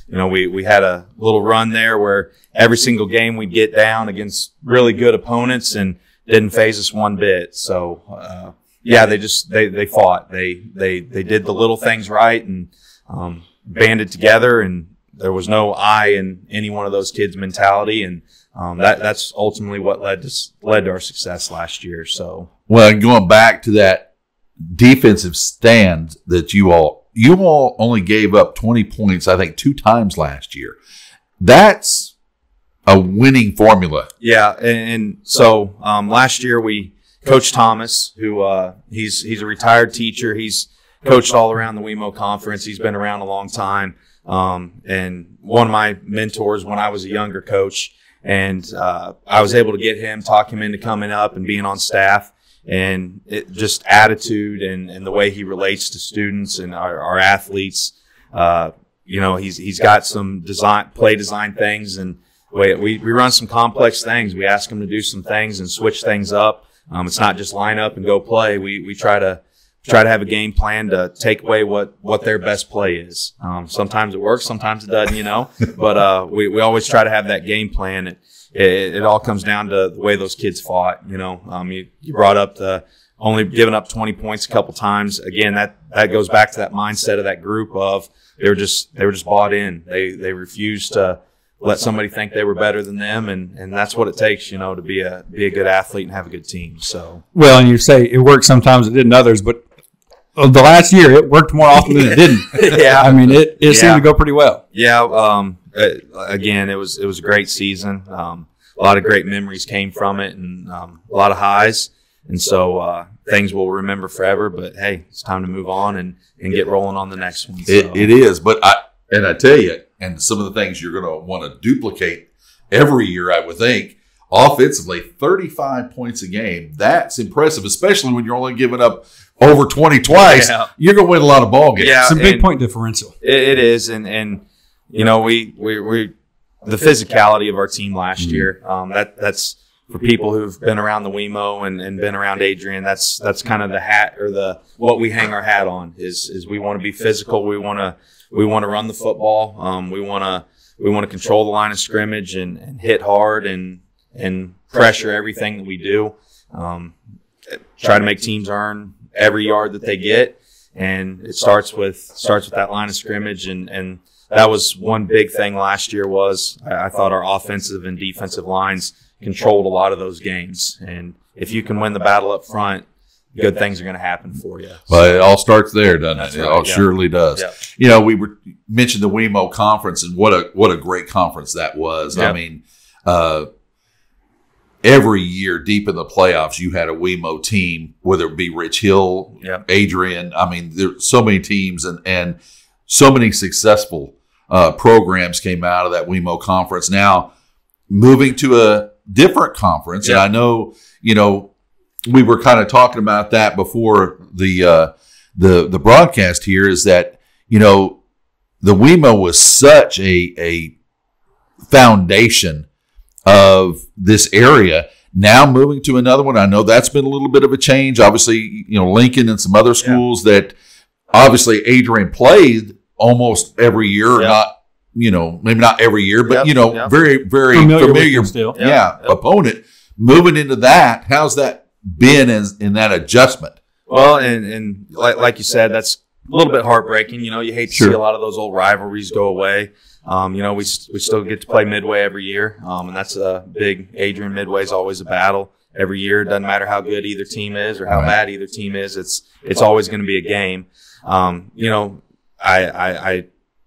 We had a little run there where every single game we'd get down against really good opponents and didn't phase us one bit. So, they fought. They did the little things right and, banded together, and there was no I in any one of those kids' mentality. And, that's ultimately what led to our success last year. So, well, going back to that defensive stand that you all only gave up 20 points, I think, 2 times last year. That's a winning formula. Yeah, and so last year Coach Thomas, who he's a retired teacher. He's coached all around the WeMo Conference. He's been around a long time, and one of my mentors when I was a younger coach. And I was able to talk him into coming up and being on staff. And just attitude and the way he relates to students and our athletes. He's got some play design things, and we run some complex things. We ask him to do some things and switch things up. It's not just line up and go play. We try to have a game plan to take away what their best play is. Sometimes it works, sometimes it doesn't, but we always try to have that game plan. It all comes down to the way those kids fought. You brought up the only giving up 20 points a couple times. Again, that goes back to that mindset of that group of they were just bought in. They refused to let somebody think they were better than them, and that's what it takes, to be a good athlete and have a good team. So well, and you say it worked sometimes, it didn't others, but the last year it worked more often than it didn't. Yeah, I mean it seemed to go pretty well. Yeah. Again, it was a great season. A lot of great memories came from it, and a lot of highs. And so things we'll remember forever. But hey, it's time to move on and get rolling on the next one. So. It is, but I tell you, and some of the things you're going to want to duplicate every year, I would think. Offensively, 35 points a game. That's impressive, especially when you're only giving up over 20 twice. Yeah. You're going to win a lot of ball games. Yeah, it's a big point differential. It is, and. We the physicality of our team last year. That's for people who've been around the WeMo and been around Adrian. That's kind of the hat or what we hang our hat on is we want to be physical. We want to run the football. We want to control the line of scrimmage and hit hard and pressure everything that we do. Try to make teams earn every yard that they get, and it starts with that line of scrimmage and that was one big thing last year was I thought our offensive and defensive lines controlled a lot of those games. And if you can win the battle up front, good things are going to happen for you. Well, it all starts there, doesn't it? Right, it all surely does. Yeah. We mentioned the WeMo conference, and what a great conference that was. Yeah. I mean, every year deep in the playoffs, you had a WeMo team, whether it be Rich Hill, Adrian. I mean, there's so many teams and so many successful programs came out of that WeMo conference. Now, moving to a different conference, and I know, we were kind of talking about that before the broadcast here, is that, the WeMo was such a foundation of this area. Now moving to another one, I know that's been a little bit of a change. Obviously, Lincoln and some other schools that obviously Adrian played almost every year, not, maybe not every year, but, very, very familiar still. Opponent. Moving into that, how's that been in that adjustment? Well, and like you said, that's a little bit heartbreaking. You hate to see a lot of those old rivalries go away. We still get to play Midway every year, and that's a big. Adrian Midway is always a battle every year. It doesn't matter how good either team is or how bad either team is. It's always going to be a game. I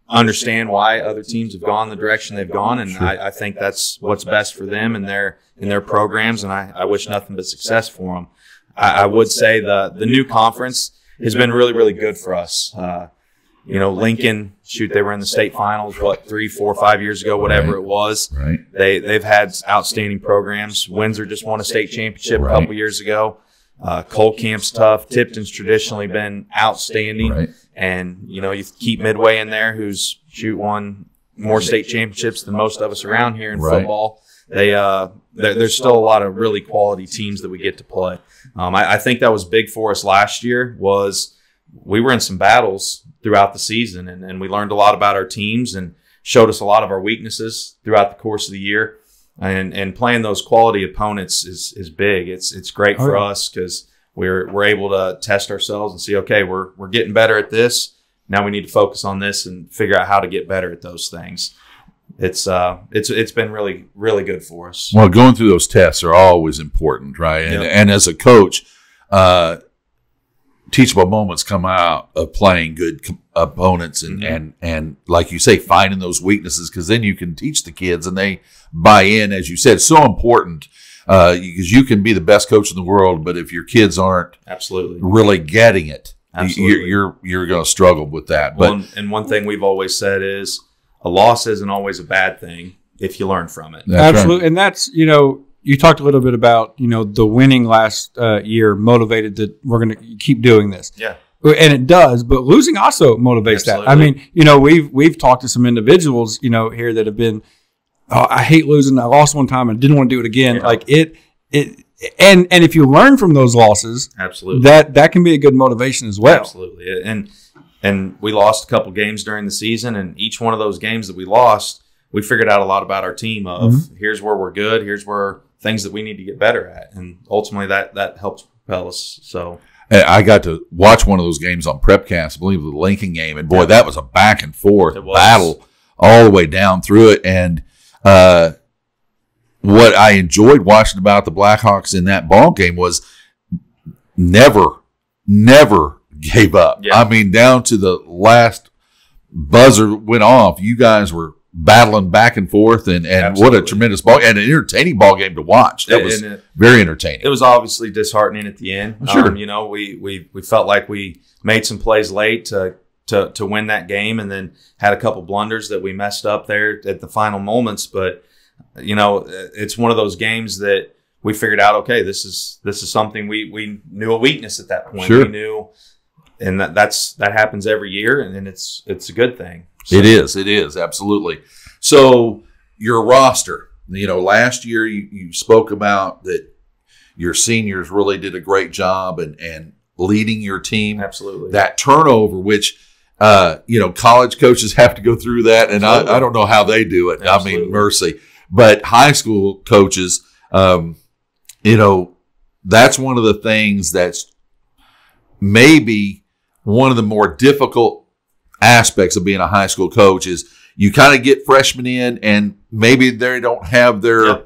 understand why other teams have gone the direction they've gone, and I think that's what's best for them and their programs, and I wish nothing but success for them. I would say the new conference has been really, really good for us. Lincoln, they were in the state finals, 3, 4, 5 years ago, whatever it was. Right. They've had outstanding programs. Windsor just won a state championship a couple years ago. Cole Camp's tough. Tipton's traditionally been outstanding. Right. And, you keep Midway in there, who's won more state championships than most of us around here in football. There's still a lot of really quality teams that we get to play. I think that was big for us last year was we were in some battles throughout the season, and we learned a lot about our teams and showed us a lot of our weaknesses throughout the course of the year. And playing those quality opponents is big. It's great for us because we're able to test ourselves and see, okay, we're getting better at this. Now we need to focus on this and figure out how to get better at those things. It's been really, really good for us. Well, going through those tests are always important, right? And as a coach, teachable moments come out of playing good opponents and like you say, finding those weaknesses, because then you can teach the kids and they buy in. As you said, so important because you can be the best coach in the world, but if your kids aren't really getting it, you're going to struggle with that. And one thing we've always said is a loss isn't always a bad thing if you learn from it. Absolutely. Right. And that's, you talked a little bit about, the winning last year motivated that we're going to keep doing this. Yeah. And it does, but losing also motivates that. I mean, we've talked to some individuals, here that have been, I hate losing. I lost one time and didn't want to do it again. Yeah. Like and if you learn from those losses, absolutely, that can be a good motivation as well. Absolutely. And we lost a couple games during the season, and each one of those games that we lost, we figured out a lot about our team of here's where we're good, here's where things that we need to get better at. And ultimately that helps propel us. So I got to watch one of those games on Prepcast, I believe the Lincoln game, and boy, that was a back and forth battle all the way down through it. And what I enjoyed watching about the Blackhawks in that ball game was never gave up. Yeah. I mean, down to the last buzzer went off, you guys were battling back and forth, and what a tremendous ball and an entertaining ball game to watch. That was very entertaining. It was obviously disheartening at the end. Sure. We felt like we made some plays late to win that game, and then had a couple blunders that we messed up there at the final moments. But it's one of those games that we figured out, okay, this is something we knew a weakness at that point. Sure. We knew, and that happens every year, and it's a good thing. So. It is absolutely. So your roster, last year you spoke about that your seniors really did a great job and leading your team. Absolutely. That turnover, which college coaches have to go through that, and I don't know how they do it. Absolutely. I mean, mercy. But high school coaches, that's one of the things that's maybe one of the more difficult aspects of being a high school coach is you kind of get freshmen in and maybe they don't have their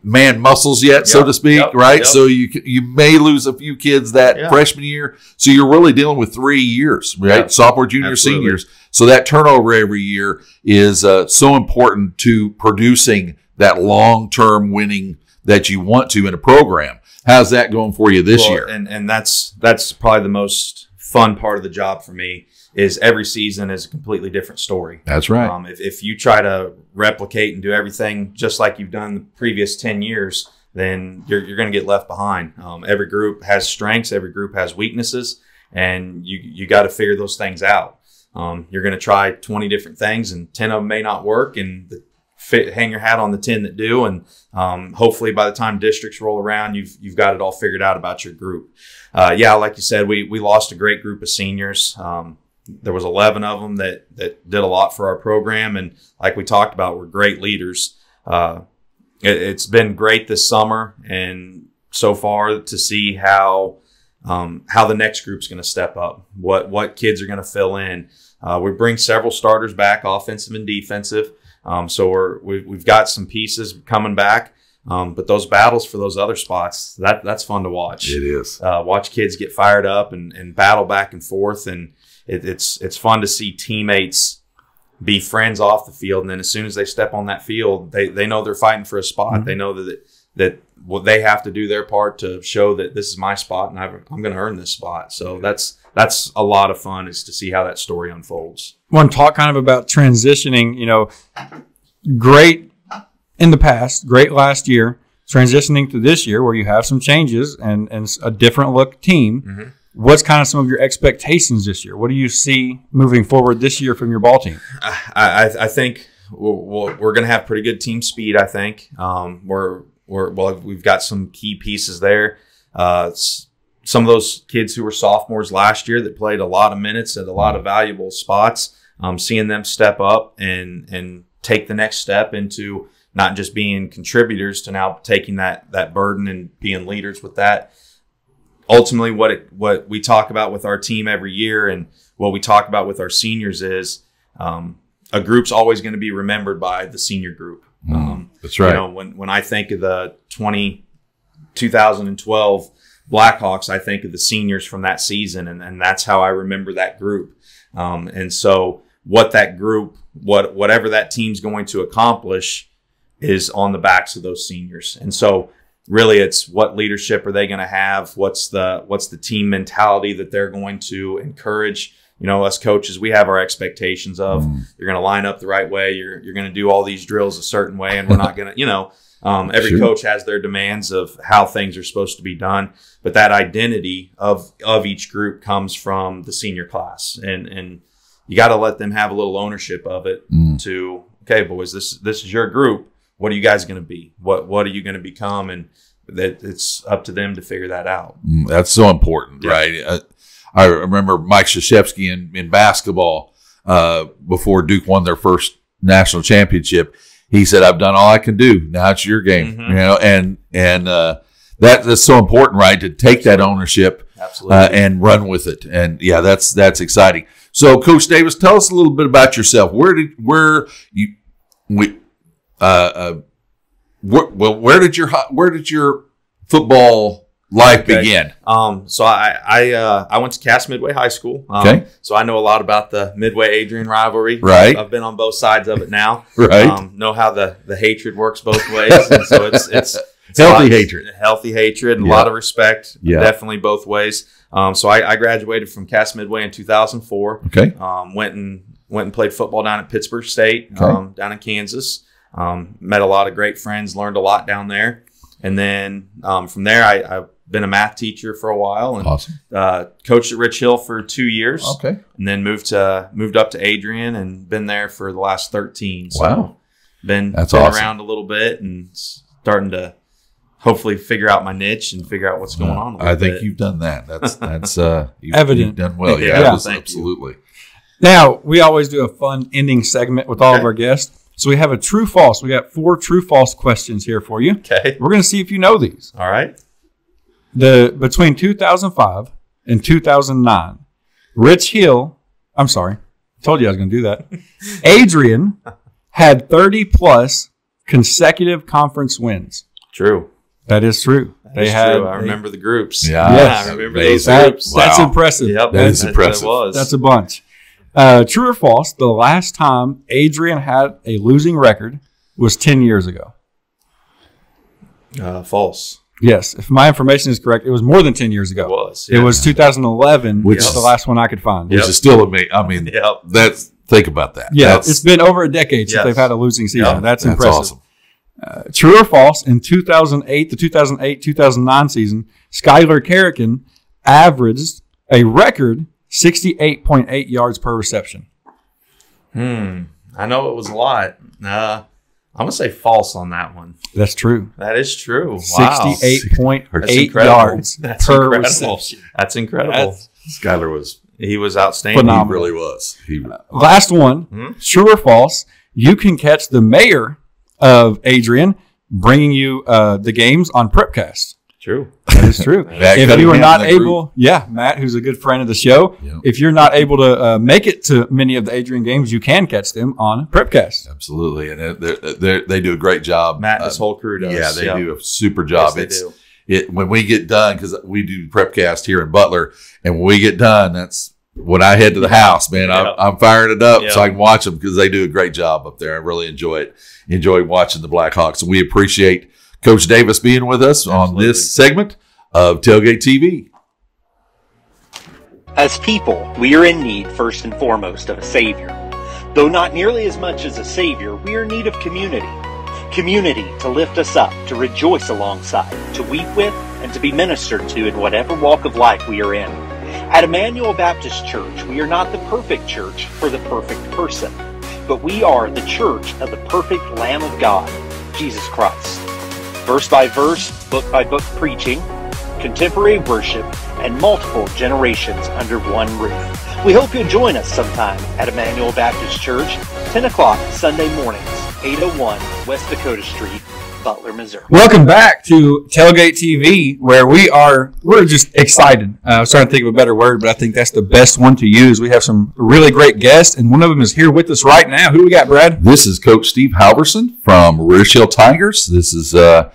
man muscles yet, so to speak, right? Yep. So you may lose a few kids that freshman year. So you're really dealing with 3 years, right? Yep. Sophomore, junior, seniors. So that turnover every year is so important to producing that long-term winning that you want to in a program. How's that going for you this year? And that's probably the most fun part of the job for me is every season is a completely different story. That's right. If you try to replicate and do everything just like you've done the previous 10 years, then you're going to get left behind. Every group has strengths. Every group has weaknesses, and you got to figure those things out. You're going to try 20 different things, and 10 of them may not work, and hang your hat on the 10 that do. And hopefully by the time districts roll around, you've got it all figured out about your group. Like you said, we lost a great group of seniors. There was 11 of them that did a lot for our program. And like we talked about, we're great leaders. It's been great this summer and so far to see how the next group's going to step up, what kids are going to fill in. We bring several starters back, offensive and defensive. So we've got some pieces coming back. But those battles for those other spots, that's fun to watch. It is. Watch kids get fired up and battle back and forth. And it's fun to see teammates be friends off the field. And then as soon as they step on that field, they know they're fighting for a spot. Mm-hmm. They know that they have to do their part to show that this is my spot and I'm going to earn this spot. So that's a lot of fun, is to see how that story unfolds. Want to talk kind of about transitioning, great in the past, great last year, transitioning to this year where you have some changes and a different look team. Mm-hmm. What's kind of some of your expectations this year? What do you see moving forward this year from your ball team? I think we're going to have pretty good team speed. I think we've got some key pieces there. Some of those kids who were sophomores last year that played a lot of minutes at a lot of valuable spots, seeing them step up and take the next step into not just being contributors to now taking that burden and being leaders with that. Ultimately, what we talk about with our team every year and what we talk about with our seniors is a group's always going to be remembered by the senior group. That's right. When I think of the 2012 Blackhawks, I think of the seniors from that season, and that's how I remember that group. And so what that group, whatever that team's going to accomplish is on the backs of those seniors. And so really it's what leadership are they going to have? What's the team mentality that they're going to encourage? Us coaches, we have our expectations of you're going to line up the right way. You're going to do all these drills a certain way, and we're not going to, every coach has their demands of how things are supposed to be done. But that identity of each group comes from the senior class, and you got to let them have a little ownership of it. To, okay, boys, this is your group. What are you guys going to be? What are you going to become? And that it's up to them to figure that out. That's so important, right? I remember Mike Krzyzewski in basketball before Duke won their first national championship. He said, "I've done all I can do. Now it's your game." Mm-hmm. And that's so important, right? To take that ownership, and run with it. And yeah, that's exciting. So, Coach Davis, tell us a little bit about yourself. Where did your football life begin? So I went to Cass Midway High School. So I know a lot about the Midway-Adrian rivalry. Right. I've been on both sides of it now. Right. Know how the hatred works both ways. And so it's healthy hatred. Healthy hatred and a lot of respect. Yeah. Definitely both ways. So I graduated from Cass Midway in 2004. Okay. Went and played football down at Pittsburgh State, down in Kansas. Met a lot of great friends, learned a lot down there. And then from there, I've been a math teacher for a while and coached at Rich Hill for 2 years. Okay. And then moved up to Adrian and been there for the last 13. So wow. Been around a little bit and starting to hopefully figure out my niche and figure out what's going on. I think you've done that. That's evident. You've done well. Yeah, absolutely. Now, we always do a fun ending segment with all of our guests. So we have a true false. We got 4 true false questions here for you. Okay. We're going to see if you know these. All right. Between 2005 and 2009, Rich Hill, I'm sorry, I told you I was going to do that. Adrian had 30 plus consecutive conference wins. True. That is true. I remember the groups. Yeah. Yes. I remember those groups. That's impressive. Yep. That is impressive. That was. That's a bunch. True or false, the last time Adrian had a losing record was 10 years ago. False. Yes. If my information is correct, it was more than 10 years ago. It was. Yeah. It was 2011, which is the last one I could find. Which is still amazing. I mean, think about that. Yeah. It's been over a decade since they've had a losing season. Yep. That's impressive. Awesome. True or false, in 2008, the 2008-2009 season, Skylar Carrican averaged a record 68.8 yards per reception. I know it was a lot. I'm going to say false on that one. That's true. That is true. Wow. 68.8 yards per reception. That's incredible. Skylar he was outstanding. Phenomenal. He really was. Last one. True or false, you can catch the mayor of Adrian bringing you the games on Prepcast. True. That is true. If you are not able, Matt, who's a good friend of the show, if you're not able to make it to many of the Adrian games, you can catch them on Prepcast. Absolutely. And they do a great job. Matt and his whole crew does. Yeah, they do a super job. Yes, when we get done, because we do Prepcast here in Butler, and when we get done, that's when I head to the house, man. I'm firing it up so I can watch them because they do a great job up there. I really enjoy it. Enjoy watching the Blackhawks. And we appreciate Coach Davis being with us on this segment of Tailgate TV. As people, we are in need first and foremost of a Savior. Though not nearly as much as a Savior, we are in need of community. Community to lift us up, to rejoice alongside, to weep with, and to be ministered to in whatever walk of life we are in. At Emmanuel Baptist Church, we are not the perfect church for the perfect person, but we are the church of the perfect Lamb of God, Jesus Christ. Verse by verse, book by book preaching, contemporary worship, and multiple generations under one roof. We hope you'll join us sometime at Emmanuel Baptist Church, 10 o'clock Sunday mornings, 801 West Dakota Street, Butler, Missouri. Welcome back to Tailgate TV, where we're just excited. I was trying to think of a better word, but I think that's the best one to use. We have some really great guests, and one of them is here with us right now. Who do we got, Brad? This is Coach Steve Halverson from Rich Hill Tigers. This is a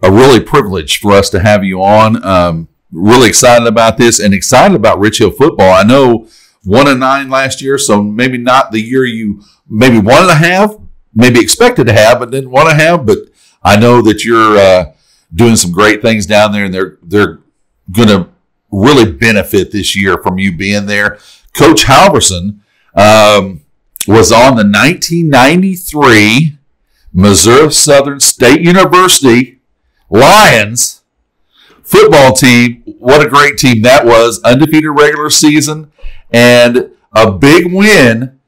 really privilege for us to have you on. Really excited about this and excited about Rich Hill football. I know 1-9 last year, so maybe not the year you maybe wanted to have, maybe expected to have, but didn't want to have. But I know that you're doing some great things down there, and they're going to really benefit this year from you being there. Coach Halverson was on the 1993 Missouri Southern State University Lions football team. What a great team that was. Undefeated regular season and a big win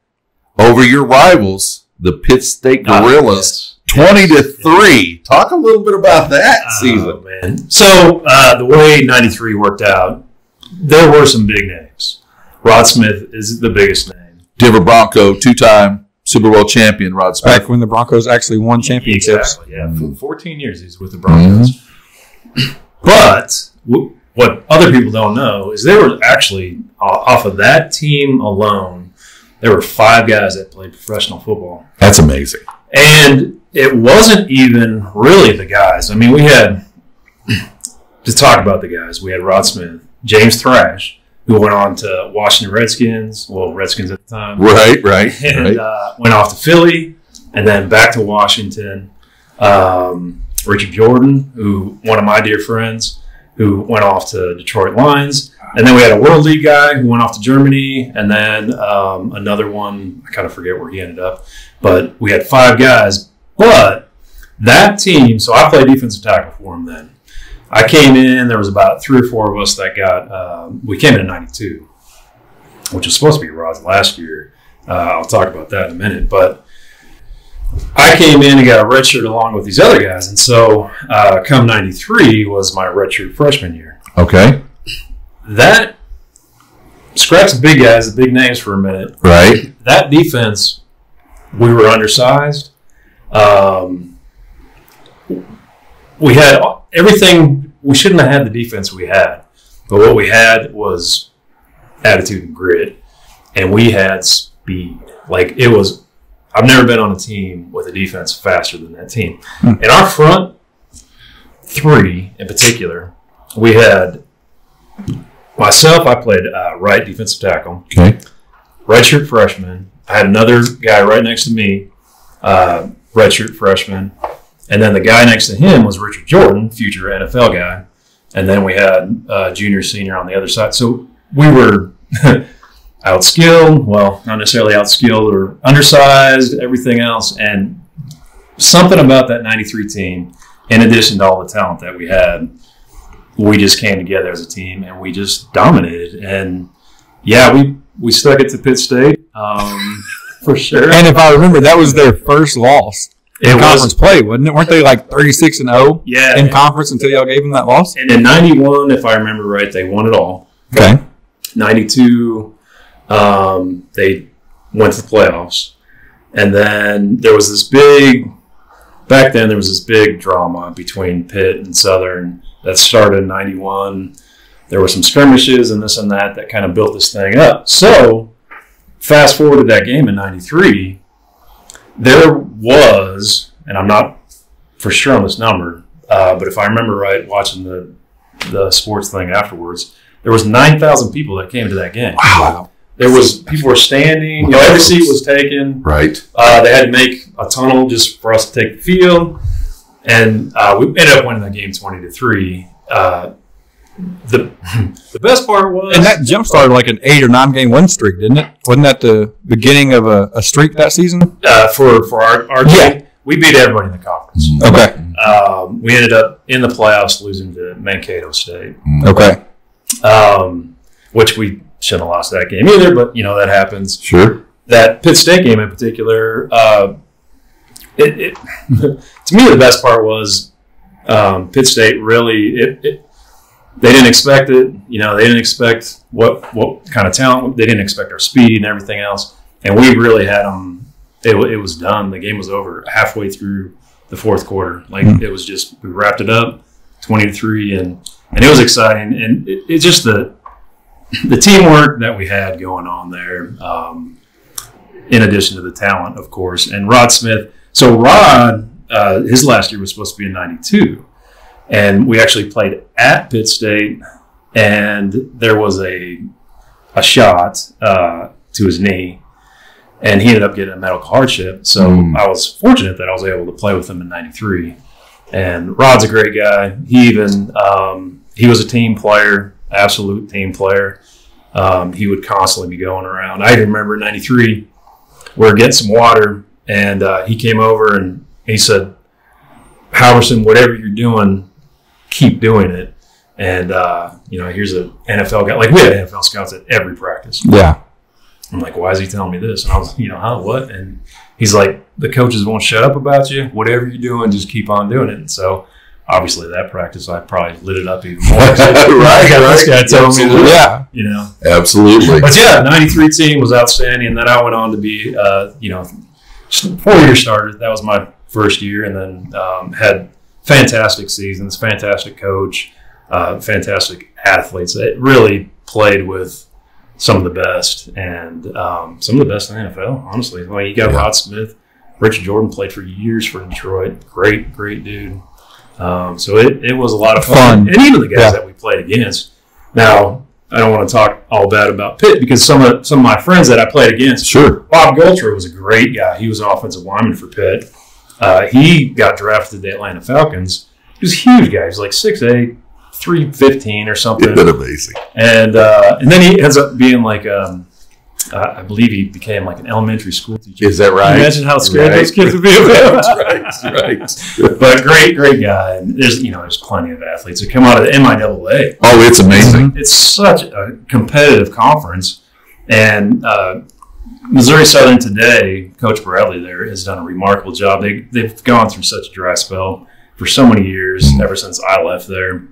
over your rivals, the Pitt State Gorillas, 20-3. Talk a little bit about that season. Man. So the way 93 worked out, there were some big names. Rod Smith is the biggest name. Denver Bronco, two-time Super Bowl champion, Rod Smith. Back when the Broncos actually won championships. Exactly, yeah. For 14 years he's with the Broncos. But what other people don't know is they were actually, off of that team alone, there were 5 guys that played professional football. That's amazing. And it wasn't even really the guys. I mean, we had, to talk about the guys, we had Rod Smith, James Thrash, who went on to Washington Redskins, Redskins at the time. Right. And went off to Philly, and then back to Washington. Richard Jordan, who one of my dear friends, who went off to Detroit Lions. And then we had a World League guy who went off to Germany, and then another one, I kind of forget where he ended up. But we had 5 guys. But that team, so I played defensive tackle for him then. I came in, there was about 3 or 4 of us that got, we came in 92, which was supposed to be Rod's last year. I'll talk about that in a minute. But I came in and got a redshirt along with these other guys. And so come 93 was my redshirt freshman year. Okay. That, scratch the big guys, the big names for a minute. Right. That defense, we were undersized. We had everything. We shouldn't have had the defense we had. But what we had was attitude and grit. And we had speed. Like, it was, I've never been on a team with a defense faster than that team. And our front 3 in particular, we had myself, I played right defensive tackle. Okay. Redshirt freshman. I had another guy right next to me, redshirt freshman. And then the guy next to him was Richard Jordan, future NFL guy. And then we had junior, senior on the other side. So we were outskilled, well, not necessarily outskilled or undersized, everything else. And something about that 93 team, in addition to all the talent that we had, we just came together as a team and we just dominated. And yeah, we stuck it to Pitt State for sure. And if I remember, that was their first loss in conference play, wasn't it? Weren't they like 36-0 in conference until y'all gave them that loss? And in 91, if I remember right, they won it all. Okay. 92, they went to the playoffs. And then there was this big drama between Pitt and Southern that started in 91. There were some skirmishes and this and that kind of built this thing up. So fast forward to that game in 93, there was, and I'm not for sure on this number, but if I remember right, watching the sports thing afterwards, there was 9,000 people that came to that game. Wow. There was, people were standing, every seat was taken. Right. They had to make a tunnel just for us to take the field. And we ended up winning that game 20-3. The best part was, and that jump started like an 8 or 9 game win streak, didn't it? Wasn't that the beginning of a streak that season? For our team, we beat everybody in the conference. Okay. We ended up in the playoffs losing to Mankato State. Okay. Which we shouldn't have lost that game either, but that happens. Sure. That Pitt State game in particular, to me the best part was Pitt State really they didn't expect it. They didn't expect what kind of talent. They didn't expect our speed and everything else. And we really had them. It was done. The game was over halfway through the fourth quarter. It was just, we wrapped it up 20-3, and it was exciting. And it's just the teamwork that we had going on there, in addition to the talent, of course. And Rod Smith. So Rod, his last year was supposed to be in '92. And we actually played at Pitt State, and there was a shot to his knee, and he ended up getting a medical hardship. So I was fortunate that I was able to play with him in '93. And Rod's a great guy. He even he was a team player, absolute team player. He would constantly be going around. I remember in '93, we were getting some water, and he came over and he said, "Halverson, whatever you're doing, keep doing it." And here's an NFL guy. We had NFL scouts at every practice. Yeah. I'm like, why is he telling me this? And I was, what? And he's like, the coaches won't shut up about you. Whatever you're doing, just keep on doing it. And so obviously that practice, I probably lit it up even more. Right. I got this guy telling me that. Yeah. Absolutely. But yeah, '93 team was outstanding. And then I went on to be, 4-year starter. That was my first year. And then had fantastic seasons, fantastic coach, fantastic athletes. It really played with some of the best, and some of the best in the NFL, honestly. You got Rod Smith. Richard Jordan played for years for Detroit. Great dude. So it was a lot of fun. And even the guys that we played against. Now, I don't want to talk all bad about Pitt, because some of my friends that I played against, sure. Bob Goldthrow was a great guy. He was an offensive lineman for Pitt. He got drafted to the Atlanta Falcons. He was a huge guy. He was like 6'8", 315 or something. That's amazing. And then he ends up being I believe he became like an elementary school teacher. Is that right? Can you imagine how scared those kids would be of him? That's right. But great guy. And there's plenty of athletes that come out of the MIAA. Oh, it's amazing. It's such a competitive conference. And Missouri Southern today, Coach Bradley there has done a remarkable job. They've gone through such a dry spell for so many years, ever since I left there.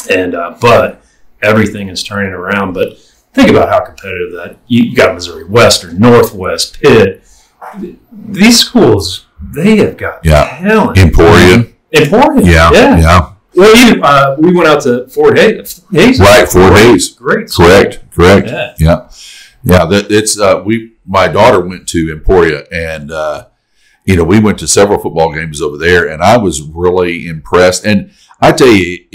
And but everything is turning around. But think about how competitive that you got. Missouri Western, Northwest, Pitt. These schools, they have got talent. Emporia. Yeah. Well, even we went out to Fort Hays. Right, Fort Hays. Great school. Correct. Yeah. It's my daughter went to Emporia, and we went to several football games over there, and I was really impressed. And I tell you,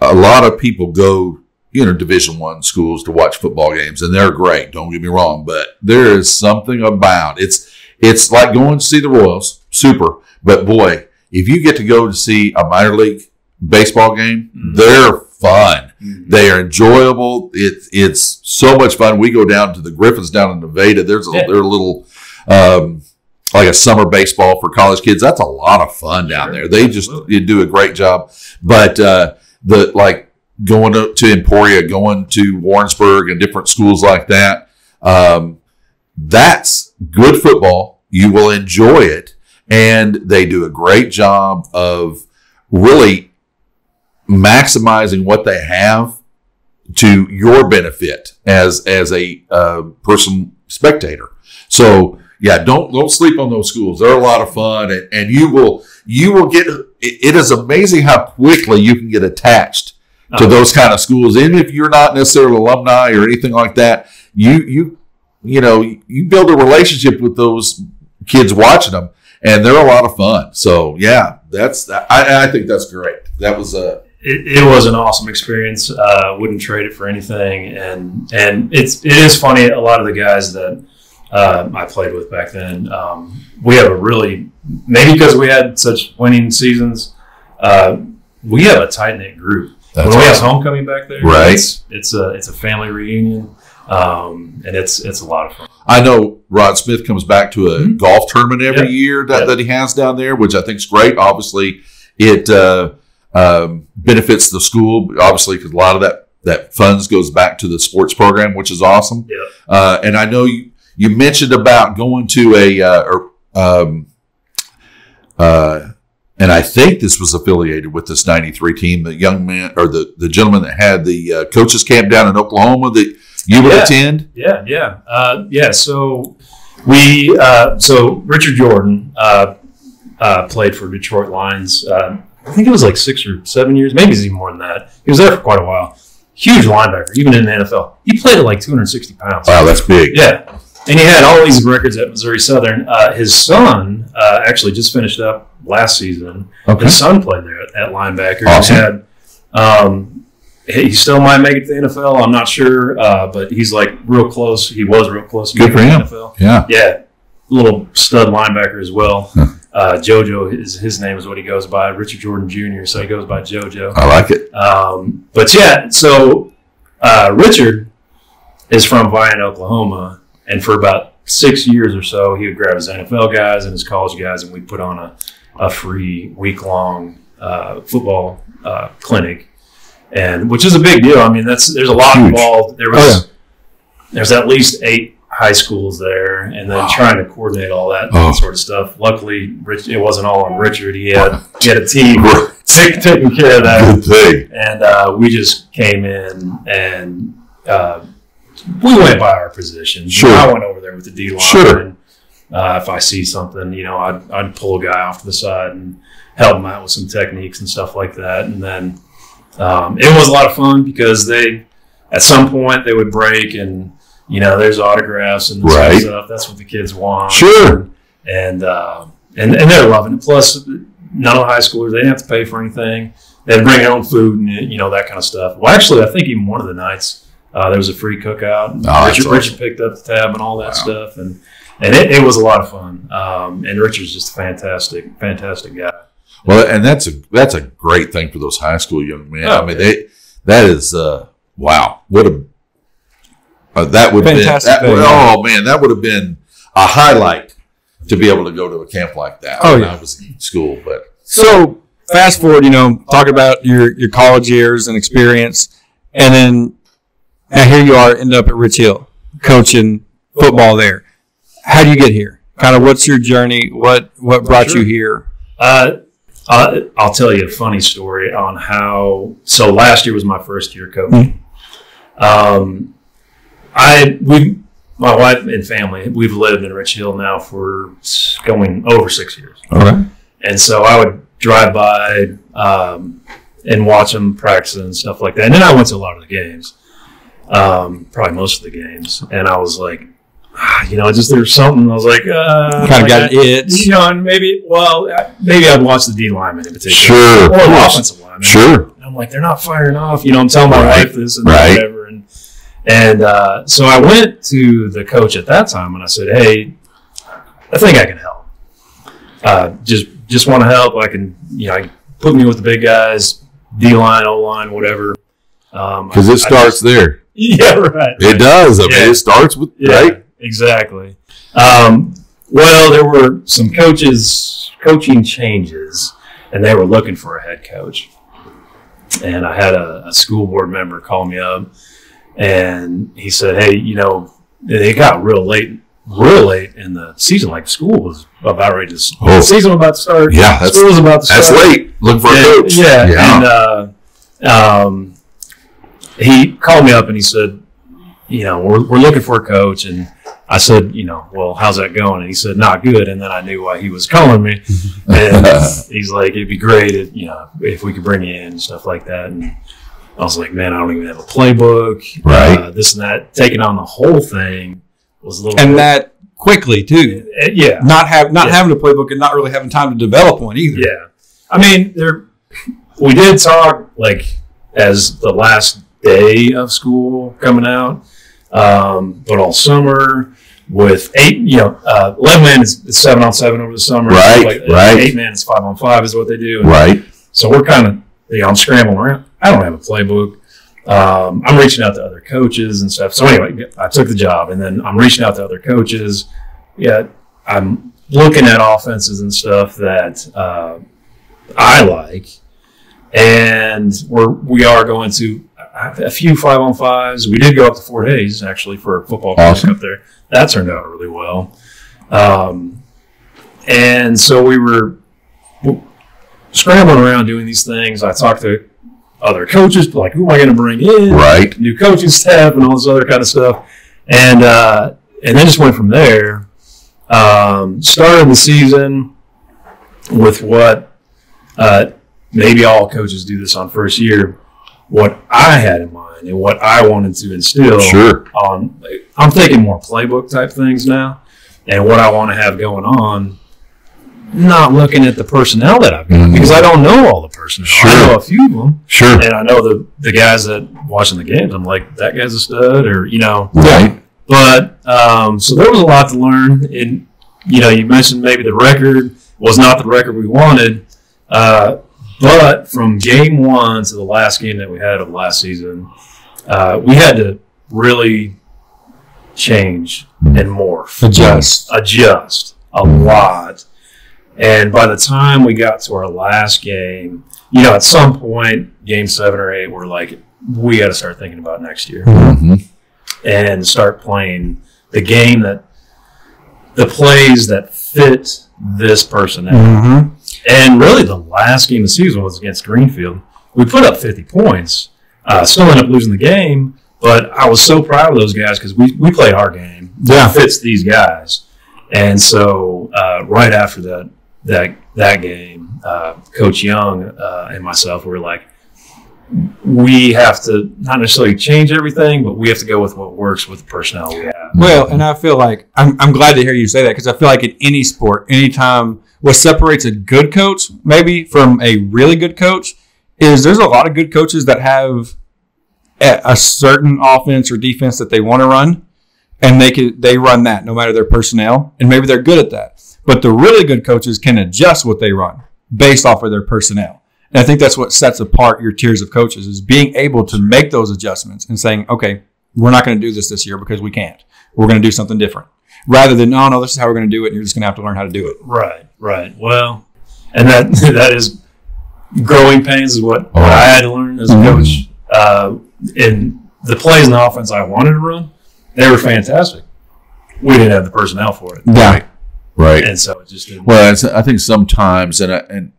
a lot of people go, Division I schools to watch football games, and they're great. Don't get me wrong, but there is something about it's like going to see the Royals, super. But boy, if you get to go to see a minor league baseball game, they're fun. They are enjoyable. It's so much fun. We go down to the Griffins down in Nevada. There's their little like a summer baseball for college kids. That's a lot of fun down there. They just do a great job. But going to Emporia, going to Warrensburg and different schools like that, that's good football. You will enjoy it. And they do a great job of really maximizing what they have to your benefit as a person spectator. So yeah, don't sleep on those schools. They're a lot of fun, and you will get. It is amazing how quickly you can get attached to those kind of schools, even if you're not necessarily alumni or anything like that. You build a relationship with those kids watching them, and they're a lot of fun. So yeah, I think that's great. That was It was an awesome experience. Wouldn't trade it for anything. And it is funny. A lot of the guys that I played with back then, we have a really maybe because we had such winning seasons, we have a tight knit group. When we have homecoming back there, right? It's a family reunion, and it's a lot of fun. I know Rod Smith comes back to a golf tournament every year that he has down there, which I think is great. Obviously, it benefits the school, obviously, because a lot of that funds goes back to the sports program, which is awesome. Yeah. And I know you mentioned about going to and I think this was affiliated with this 93 team, the young man or the gentleman that had the coaches camp down in Oklahoma that you would attend. Yeah. So so Richard Jordan played for Detroit Lions. I think it was like 6 or 7 years, maybe it's even more than that. He was there for quite a while. Huge linebacker, even in the NFL. He played at like 260 pounds. Wow, that's big. Yeah. And he had all these records at Missouri Southern. His son actually just finished up last season. Okay. His son played there at linebacker. Awesome. He still might make it to the NFL. I'm not sure, but he's like real close. He was real close to Good for him. the NFL. Yeah. Yeah. Little stud linebacker as well. JoJo, his name is what he goes by. Richard Jordan Jr., so he goes by JoJo. I like it. But yeah, so Richard is from Vian, Oklahoma, and for about 6 years or so, he would grab his NFL guys and his college guys, and we'd put on a free week-long football clinic, and which is a big deal. I mean, there's a lot involved. There's at least 8 high schools there, and then trying to coordinate all that sort of stuff. Luckily, it wasn't all on Richard. He had a team taking care of that. Good thing. And we just came in and we went by our positions. Sure. I went over there with the D-line. Sure. And if I see something, I'd pull a guy off to the side and help him out with some techniques and stuff like that. And then it was a lot of fun because at some point they would break and there's autographs and this kind of stuff. That's what the kids want. Sure. And they're loving it. Plus, none of the high schoolers, they didn't have to pay for anything. They'd bring their own food and that kind of stuff. Well, actually, I think even one of the nights there was a free cookout. Richard picked up the tab and all that stuff, and it was a lot of fun. And Richard's just a fantastic guy. Well, and that's a great thing for those high school young men. Oh, I mean, that is wow. What a that would have been that would have been a highlight to be able to go to a camp like that when I was in school. But so fast forward, talk about your college years and experience, and then here you are, end up at Rich Hill coaching football there. How do you get here? Kind of what's your journey? What brought you here? I'll tell you a funny story on how. So last year was my first year coaching. My wife and family, we've lived in Rich Hill now for going over 6 years. Okay. And so I would drive by and watch them practice and stuff like that. And then I went to a lot of the games, probably most of the games. And I was like, there's something. I was like, kind of got an itch. And maybe I'd watch the D lineman in particular. Sure. Or the offensive lineman. Sure. And I'm like, they're not firing off. I'm telling my wife this and whatever. And so I went to the coach at that time and I said, hey, I think I can help. Just want to help. I can, put me with the big guys, D-line, O-line, whatever. Because it starts there. Yeah, right. It does. I mean, it starts with, right? Exactly. Well, there were some coaching changes, and they were looking for a head coach. And I had a school board member call me up. And he said, hey, it got real late in the season. Like school was about ready to start. The season was about to start. Yeah, school was about to start. That's late. Looking for a coach. Yeah. And he called me up and he said, we're looking for a coach. And I said, well, how's that going? And he said, not good. And then I knew why he was calling me. And he's like, it'd be great if we could bring you in and stuff like that. And I was like, man, I don't even have a playbook. Right. This and that. Taking on the whole thing was a little and that quickly too. Yeah. Not having a playbook and not really having time to develop one either. Yeah. I mean, we did talk like as the last day of school coming out, but all summer with 11 man is 7-on-7 over the summer. Right. 8 man is 5-on-5 is what they do. And Right. so we're kind of, I'm scrambling around. I don't have a playbook. I'm reaching out to other coaches and stuff. So anyway, I took the job, and then I'm reaching out to other coaches. Yeah, I'm looking at offenses and stuff that I like, and we are going to a few 5-on-5s. We did go up to Fort Hays actually for a football clinic up there. That turned out really well, and so we were scrambling around doing these things. I talked to other coaches, like, who am I going to bring in? Right. New coaching staff and all this other kind of stuff. And then just went from there. Started the season with what maybe all coaches do this on first year, what I had in mind and what I wanted to instill. Sure. I'm thinking more playbook type things now, and what I want to have going on. Not looking at the personnel that I've got, because I don't know all the personnel. Sure. I know a few of them. Sure. And I know the guys that watching the games. I'm like, that guy's a stud, or Right. But so there was a lot to learn. And you mentioned maybe the record was not the record we wanted, but from game 1 to the last game that we had of last season, we had to really change and morph, adjust a lot. And by the time we got to our last game, at some point, game 7 or 8, we're like, we got to start thinking about next year and start playing the game the plays that fit this personnel. And really, the last game of the season was against Greenfield. We put up 50 points, still ended up losing the game, but I was so proud of those guys because we played our game. Yeah. It fits these guys. And so right after that game, Coach Young and myself were like, we have to not necessarily change everything, but we have to go with what works with the personnel we have. Well, and I feel like I'm glad to hear you say that, because I feel like in any sport, anytime what separates a good coach maybe from a really good coach is there's a lot of good coaches that have a certain offense or defense that they want to run, and they run that no matter their personnel, and maybe they're good at that. But the really good coaches can adjust what they run based off of their personnel. And I think that's what sets apart your tiers of coaches, is being able to make those adjustments and saying, okay, we're not going to do this year because we can't. We're going to do something different. Rather than, no, this is how we're going to do it, and you're just going to have to learn how to do it. Right. Well, and that is growing pains is what I had to learn as a coach. And the plays in the offense I wanted to run, they were fantastic. We didn't have the personnel for it. Yeah. Right. And so it just didn't. Well, I think sometimes, I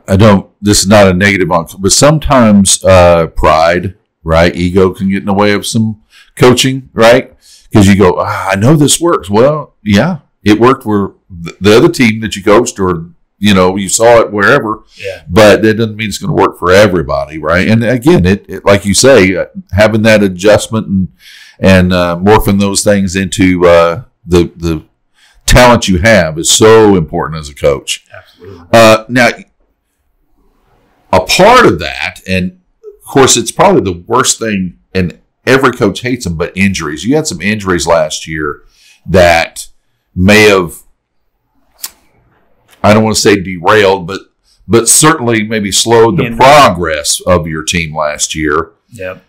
don't, this is not a negative on, but sometimes pride, right? Ego can get in the way of some coaching, right? Because you go, I know this works. Well, yeah, it worked for the other team that you coached, or, you saw it wherever. Yeah. But that doesn't mean it's going to work for everybody, right? And again, it like you say, having that adjustment and morphing those things into the talent you have is so important as a coach. absolutely. Now, a part of that, and of course, it's probably the worst thing, and every coach hates them, but injuries. You had some injuries last year that may have, I don't want to say derailed, but certainly maybe slowed the progress of your team last year. Yep.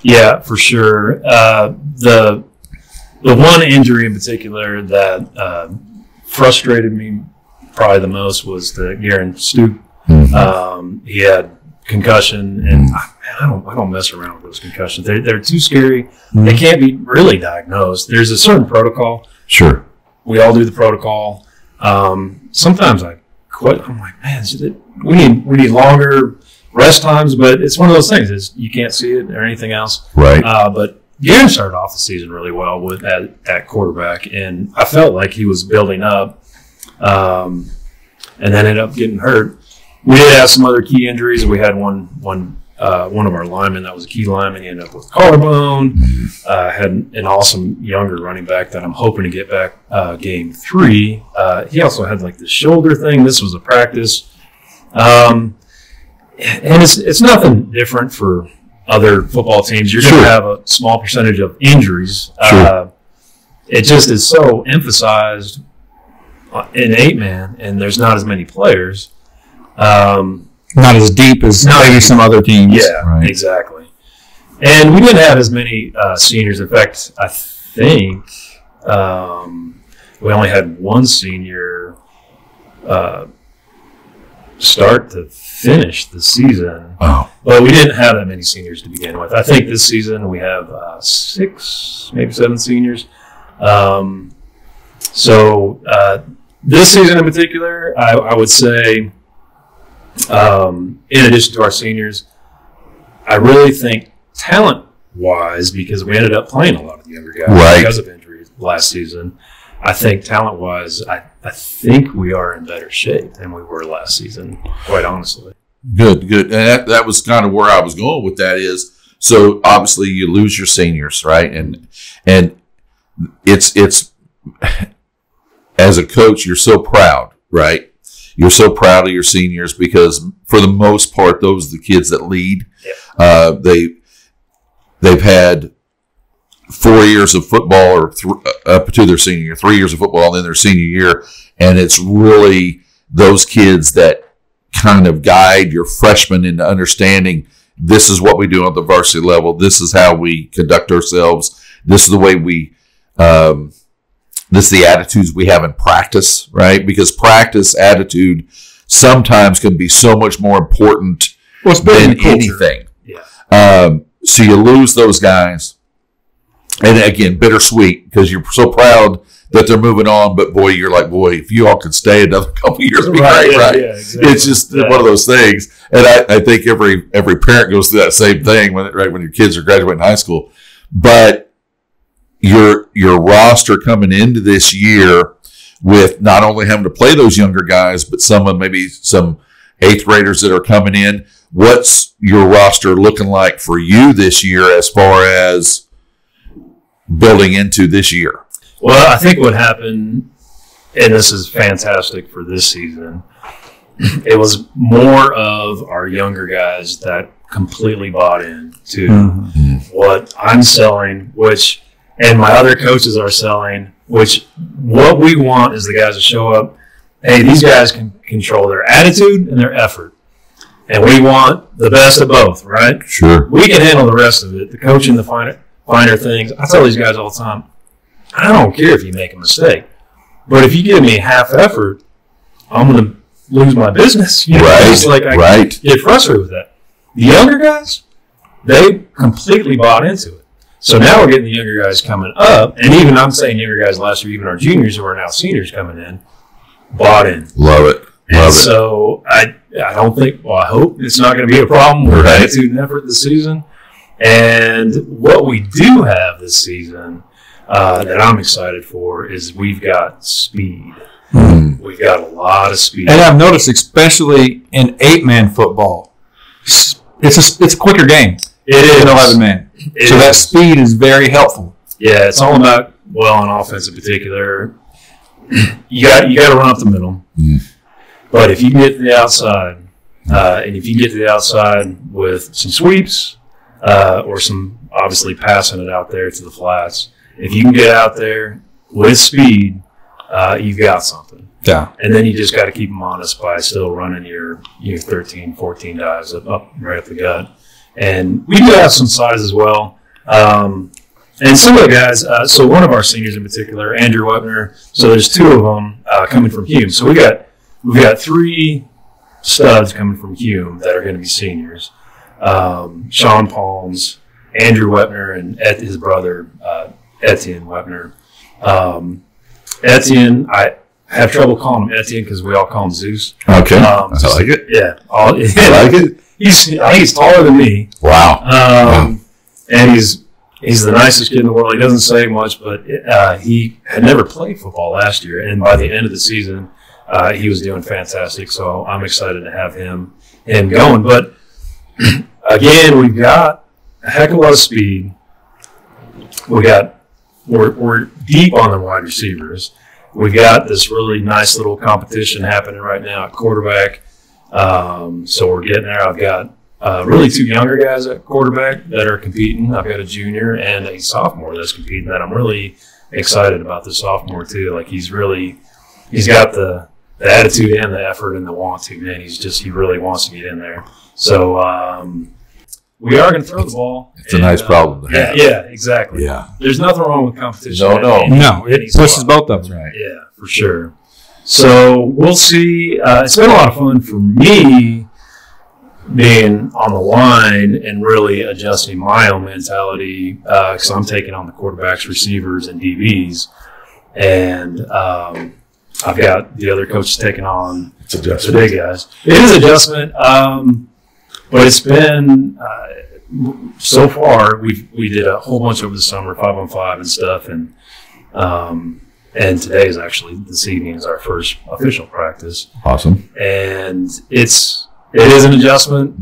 Yeah, for sure. The one injury in particular that frustrated me probably the most was the Garen Stoop. He had concussion, and I don't mess around with those concussions. They're too scary. They can't be really diagnosed. There's a certain protocol. Sure. We all do the protocol. Sometimes I quit. I'm like, man, we need longer rest times, but it's one of those things. Is you can't see it or anything else. Right. But Garen started off the season really well at quarterback, and I felt like he was building up, and then ended up getting hurt. We did have some other key injuries. We had one of our linemen that was a key lineman. He ended up with collarbone. Had an awesome younger running back that I'm hoping to get back game 3. He also had like the shoulder thing. This was a practice, and it's nothing different for other football teams. You're going to have a small percentage of injuries. Sure. it just is so emphasized in 8-man, and there's not as many players. Not as deep as maybe some other teams. Yeah, right. Exactly. And we didn't have as many seniors. In fact, I think we only had one senior start to finish the season. Oh. But we didn't have that many seniors to begin with. I think this season we have 6, maybe 7 seniors. So this season in particular, I would say, in addition to our seniors, I really think talent-wise, because we ended up playing a lot of the younger guys because of injuries last season, I think talent-wise, I think we are in better shape than we were last season, quite honestly. Good. And that was kind of where I was going with that is, so obviously you lose your seniors, right? And it's as a coach, you're so proud, right? You're so proud of your seniors because for the most part, those are the kids that lead. Yeah. They've had 4 years of football or up to their senior year, 3 years of football, and then their senior year. And it's really those kids that kind of guide your freshmen into understanding this is what we do on the varsity level. This is how we conduct ourselves. This is the way we, this is the attitudes we have in practice, right? Because practice attitude sometimes can be so much more important than anything. Yeah. So you lose those guys. And again, bittersweet because you're so proud that they're moving on. But boy, you're like, boy, if you all could stay another couple of years, it'd be great, right? Yeah, exactly. It's just one of those things. And I think every parent goes through that same thing when your kids are graduating high school. But your roster coming into this year with not only having to play those younger guys, but maybe some 8th graders that are coming in. What's your roster looking like for you this year as far as building into this year? Well, I think what happened, and this is fantastic for this season, it was more of our younger guys that completely bought in to what I'm selling, and my other coaches are selling, what we want is the guys to show up. Hey, these guys can control their attitude and their effort. And we want the best of both, right? Sure. We can handle the rest of it, the coaching, the finer things. I tell these guys all the time, I don't care if you make a mistake, but if you give me half effort, I'm going to lose my business. I get frustrated with that. The younger guys, they completely bought into it. So now we're getting the younger guys coming up, and even I'm saying younger guys last year, even our juniors who are now seniors coming in, bought in. Love it. So I don't think, I hope it's not going to be a problem with attitude and effort this season. And what we do have this season that I'm excited for is we've got speed. We've got a lot of speed. And I've noticed, especially in 8-man football, it's a quicker game. It is. Than 11-man. So that speed is very helpful. Yeah, it's all about, on offense in particular, you got to run up the middle. But if you can get to the outside, and if you can get to the outside with some sweeps or some obviously passing it out there to the flats, if you can get out there with speed, you've got something. Yeah. And then you just got to keep them honest by still running your 13, 14 dives up right up the gut. And we do have some size as well. And some of the guys, so one of our seniors in particular, Andrew Webner, so there's 2 of them coming from Hume. So we've got 3 studs coming from Hume that are going to be seniors. Sean Palms, Andrew Webner, and his brother, Etienne Webner. Etienne, I have trouble calling him Etienne because we all call him Zeus. Okay, I like it. Yeah. I like it. I think he's taller than me. Wow. And he's the nicest kid in the world. He doesn't say much, but he had never played football last year. And by the end of the season, he was doing fantastic. So I'm excited to have him going. But again, we've got a heck of a lot of speed. We're deep on the wide receivers. We've got this really nice little competition happening right now at quarterback. So we're getting there. I've got really 2 younger guys at quarterback that are competing. I've got a junior and a sophomore that's competing that I'm really excited about the sophomore too. Like he's got the attitude and the effort and the want to, man. He really wants to get in there. So we are going to throw the ball. It's a nice problem to have. Yeah, exactly. Yeah. There's nothing wrong with competition. No, it pushes both of them. Right. Yeah, for sure. So we'll see. It's been a lot of fun for me being on the line and really adjusting my own mentality because I'm taking on the quarterbacks, receivers, and DBs. And I've got the other coaches taking on the big guys. It is adjustment, but it's been so far. We did a whole bunch over the summer, 5-on-5 and stuff, and today is actually this evening is our first official practice. Awesome. And it is an adjustment,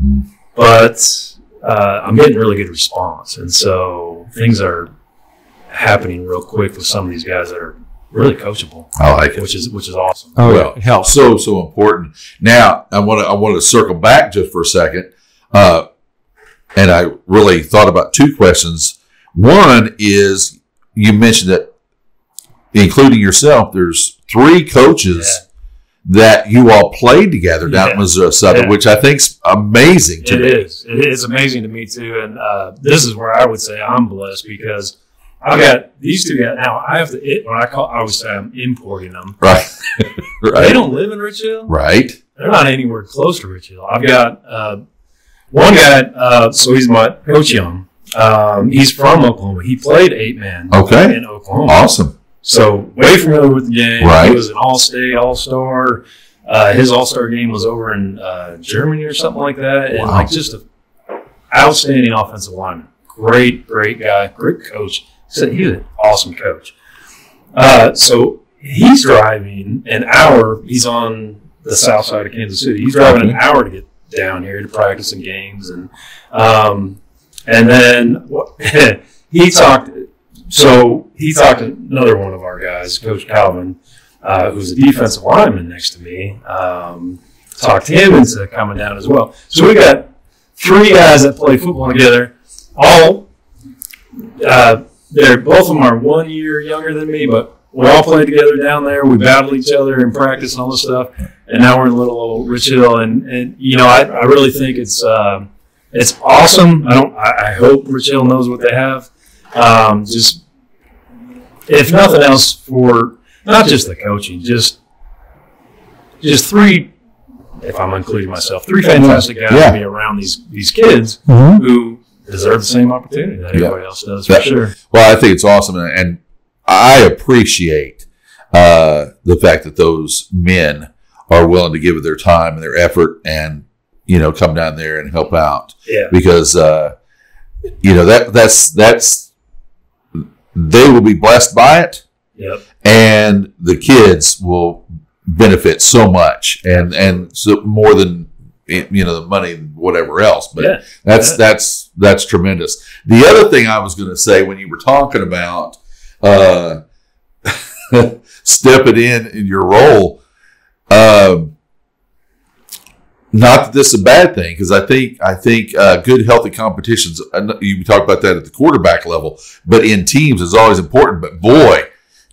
but I'm getting really good response, and so things are happening real quick with some of these guys that are really coachable. I like it, which is awesome. Oh, well, it helps. So important. Now, I want to circle back just for a second, and I really thought about two questions. One is you mentioned that, including yourself, there's 3 coaches that you all played together down at Missouri Southern, which I think's amazing to me. It is. It is amazing to me too, and this is where I would say I'm blessed because I've got these 2 guys. Now I have to. I always say I'm importing them. Right. Right. They don't live in Rich Hill. Right. They're not anywhere close to Rich Hill. I've got one guy. So he's my Coach Young. He's from Oklahoma. He played 8-man. Okay. In Oklahoma. Awesome. So way familiar with the game. Right. He was an All-State, All-Star. His All-Star game was over in Germany or something like that. And like just an outstanding offensive lineman. Great guy. Great coach. He's an awesome coach. So he's driving an hour. He's on the south side of Kansas City. He's driving an hour to get down here to practice some games. And then he talked. So he talked to another one of our guys, Coach Calvin, who's a defensive lineman next to me. Talked him into coming down as well. So we got 3 guys that play football together. Both of them are 1 year younger than me, but we all played together down there. We battled each other in practice and all this stuff. And now we're in little old Rich Hill, and you know, I really think it's awesome. I hope Rich Hill knows what they have. Just if nothing else, for not just the coaching, just 3. If I'm including myself, 3 fantastic guys to be around these kids who deserve the same opportunity that everybody else does, for sure. Well, I think it's awesome, and I appreciate the fact that those men are willing to give it their time and their effort, and come down there and help out. Yeah, because that's they will be blessed by it. Yep. And the kids will benefit so much, and so more than the money, whatever else. But that's tremendous. The other thing I was going to say when you were talking about stepping in your role, not that this is a bad thing, because I think good, healthy competitions. You talk about that at the quarterback level, but in teams is always important. But boy,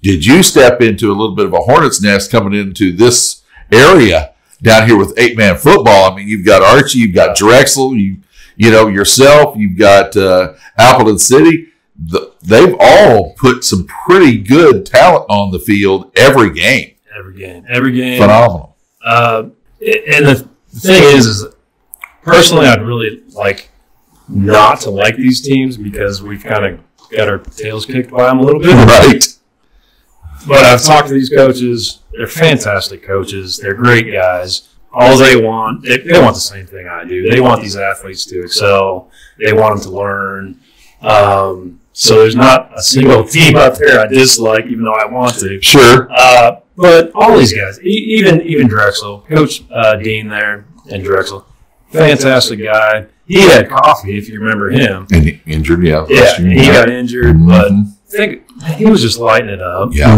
did you step into a little bit of a hornet's nest coming into this area down here with 8-man football. I mean, you've got Archie, you've got Drexel, yourself, you've got Appleton City. They've all put some pretty good talent on the field every game. Every game. Phenomenal. And the thing is personally, I'd really like not to like these teams because we've kind of got our tails kicked by them a little bit. Right. But I've talked to these coaches. They're fantastic coaches. They're great guys. All they want, they want the same thing I do. They want these athletes to excel. They want them to learn. So there's not a single team out there I dislike, even though I want to. Sure. But all these guys, even Drexel, Coach Dean there in Drexel, fantastic guy. He had coffee, if you remember him. And he injured, yeah. Yeah, he got injured, but I think he was just lighting it up. Yeah.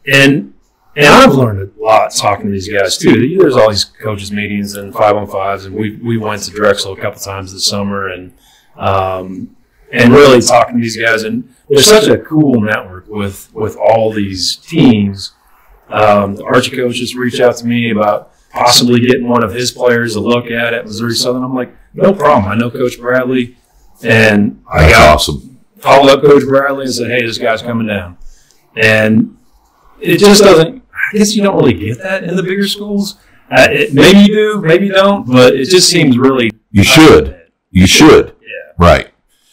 And I've learned a lot talking to these guys too. There's all these coaches meetings and 5-on-5s, and we went to Drexel a couple times this summer, and and really talking to these guys. And there's such a cool network with all these teams. The Archie coach just reached out to me about possibly getting one of his players to look at Missouri Southern. I'm like, no problem. I know Coach Bradley. And I called up Coach Bradley and said, hey, this guy's coming down. And it just doesn't – I guess you don't really get that in the bigger schools. Maybe you do, maybe you don't, but it just seems really – You should. You should. Yeah. Right.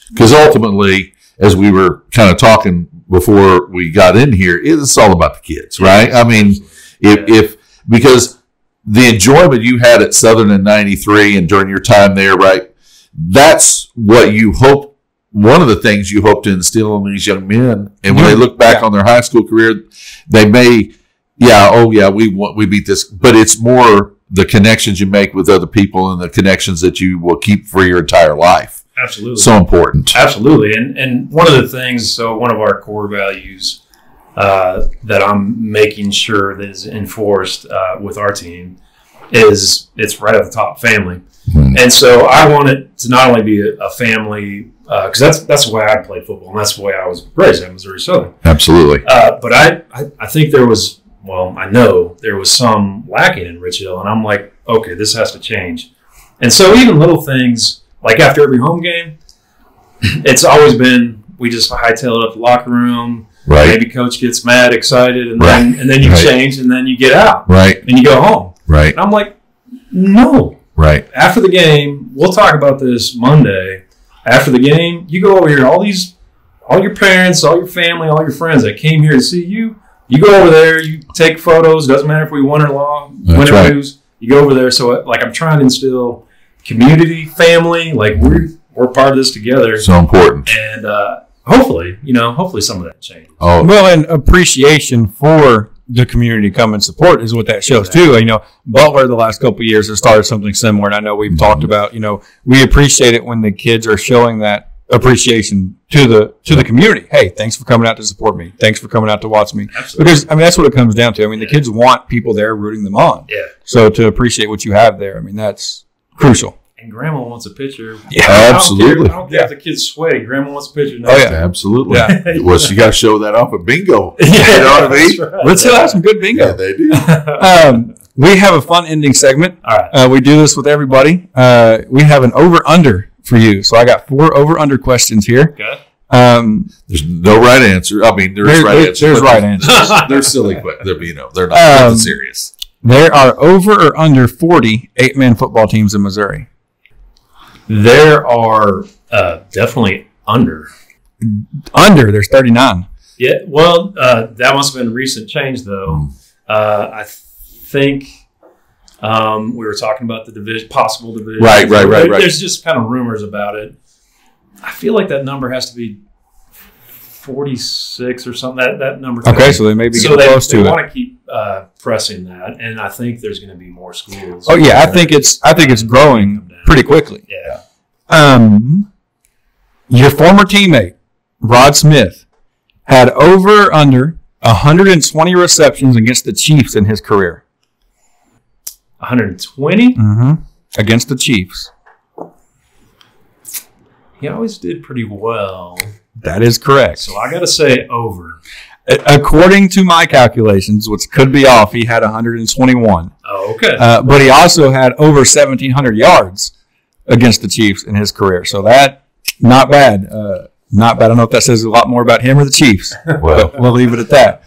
Because ultimately, as we were kind of talking before we got in here, it's all about the kids, right? I mean, if because the enjoyment you had at Southern in 93 and during your time there, right, that's what you hope, one of the things you hope to instill in these young men. And when they look back on their high school career, they may, we beat this, but it's more the connections you make with other people and the connections that you will keep for your entire life. Absolutely. So important. Absolutely. And one of the things, so one of our core values that I'm making sure that is enforced with our team is it's right at the top, family. Mm-hmm. And so I want it to not only be a family, because that's the way I played football, and that's the way I was raised at Missouri Southern. Absolutely. But I think there was, I know there was some lacking in Rich Hill, and I'm like, okay, this has to change. And so even little things, like after every home game, it's always been we just hightail it up the locker room. Right. Maybe coach gets mad, excited, and then you change, and then you get out. Right. And you go home. Right. And I'm like, no. Right. After the game, we'll talk about this Monday. After the game, you go over here, all your parents, all your family, all your friends that came here to see you, you go over there, you take photos, doesn't matter if we win or lose, you go over there. So I'm trying to instill community, family, we're part of this together. So important. And hopefully some of that changes. Oh, well, and appreciation for the community come and support is what that shows too. Butler the last couple of years has started something similar, and I know we've talked about. We appreciate it when the kids are showing that appreciation to the community. Hey, thanks for coming out to support me. Thanks for coming out to watch me. Absolutely. Because that's what it comes down to. The kids want people there rooting them on. Yeah. So to appreciate what you have there, that's crucial. And Grandma wants a picture. Yeah, absolutely. I don't care if the kid's sweaty. Grandma wants a picture. Oh, yeah. Absolutely. Yeah. Well, you got to show that off at bingo. Yeah, you know what I mean? Right. Let's have some good bingo. Yeah, they do. We have a fun ending segment. All right. We do this with everybody. We have an over-under for you. So I got 4 over-under questions here. Okay. There's no right answer. There's right answers. There's right answers. They're silly questions. They're not nothing serious. There are over or under 40 8-man football teams in Missouri. There are definitely under. There's 39. Yeah, well, that must have been a recent change, though. I think we were talking about the possible division. Right. There's just kind of rumors about it. I feel like that number has to be 46 or something. That number. Okay, so they may be getting close to it. They want to keep pressing that, and I think there's going to be more schools. Oh yeah, I think it's growing pretty quickly. Yeah. Your former teammate Rod Smith had over or under 120 receptions against the Chiefs in his career. 120? Mm-hmm. Against the Chiefs. He always did pretty well. That is correct. So I got to say over. According to my calculations, which could be off, he had 121. Oh, okay. But he also had over 1,700 yards against the Chiefs in his career. So that, not bad. Not bad. I don't know if that says a lot more about him or the Chiefs. Well, we'll leave it at that.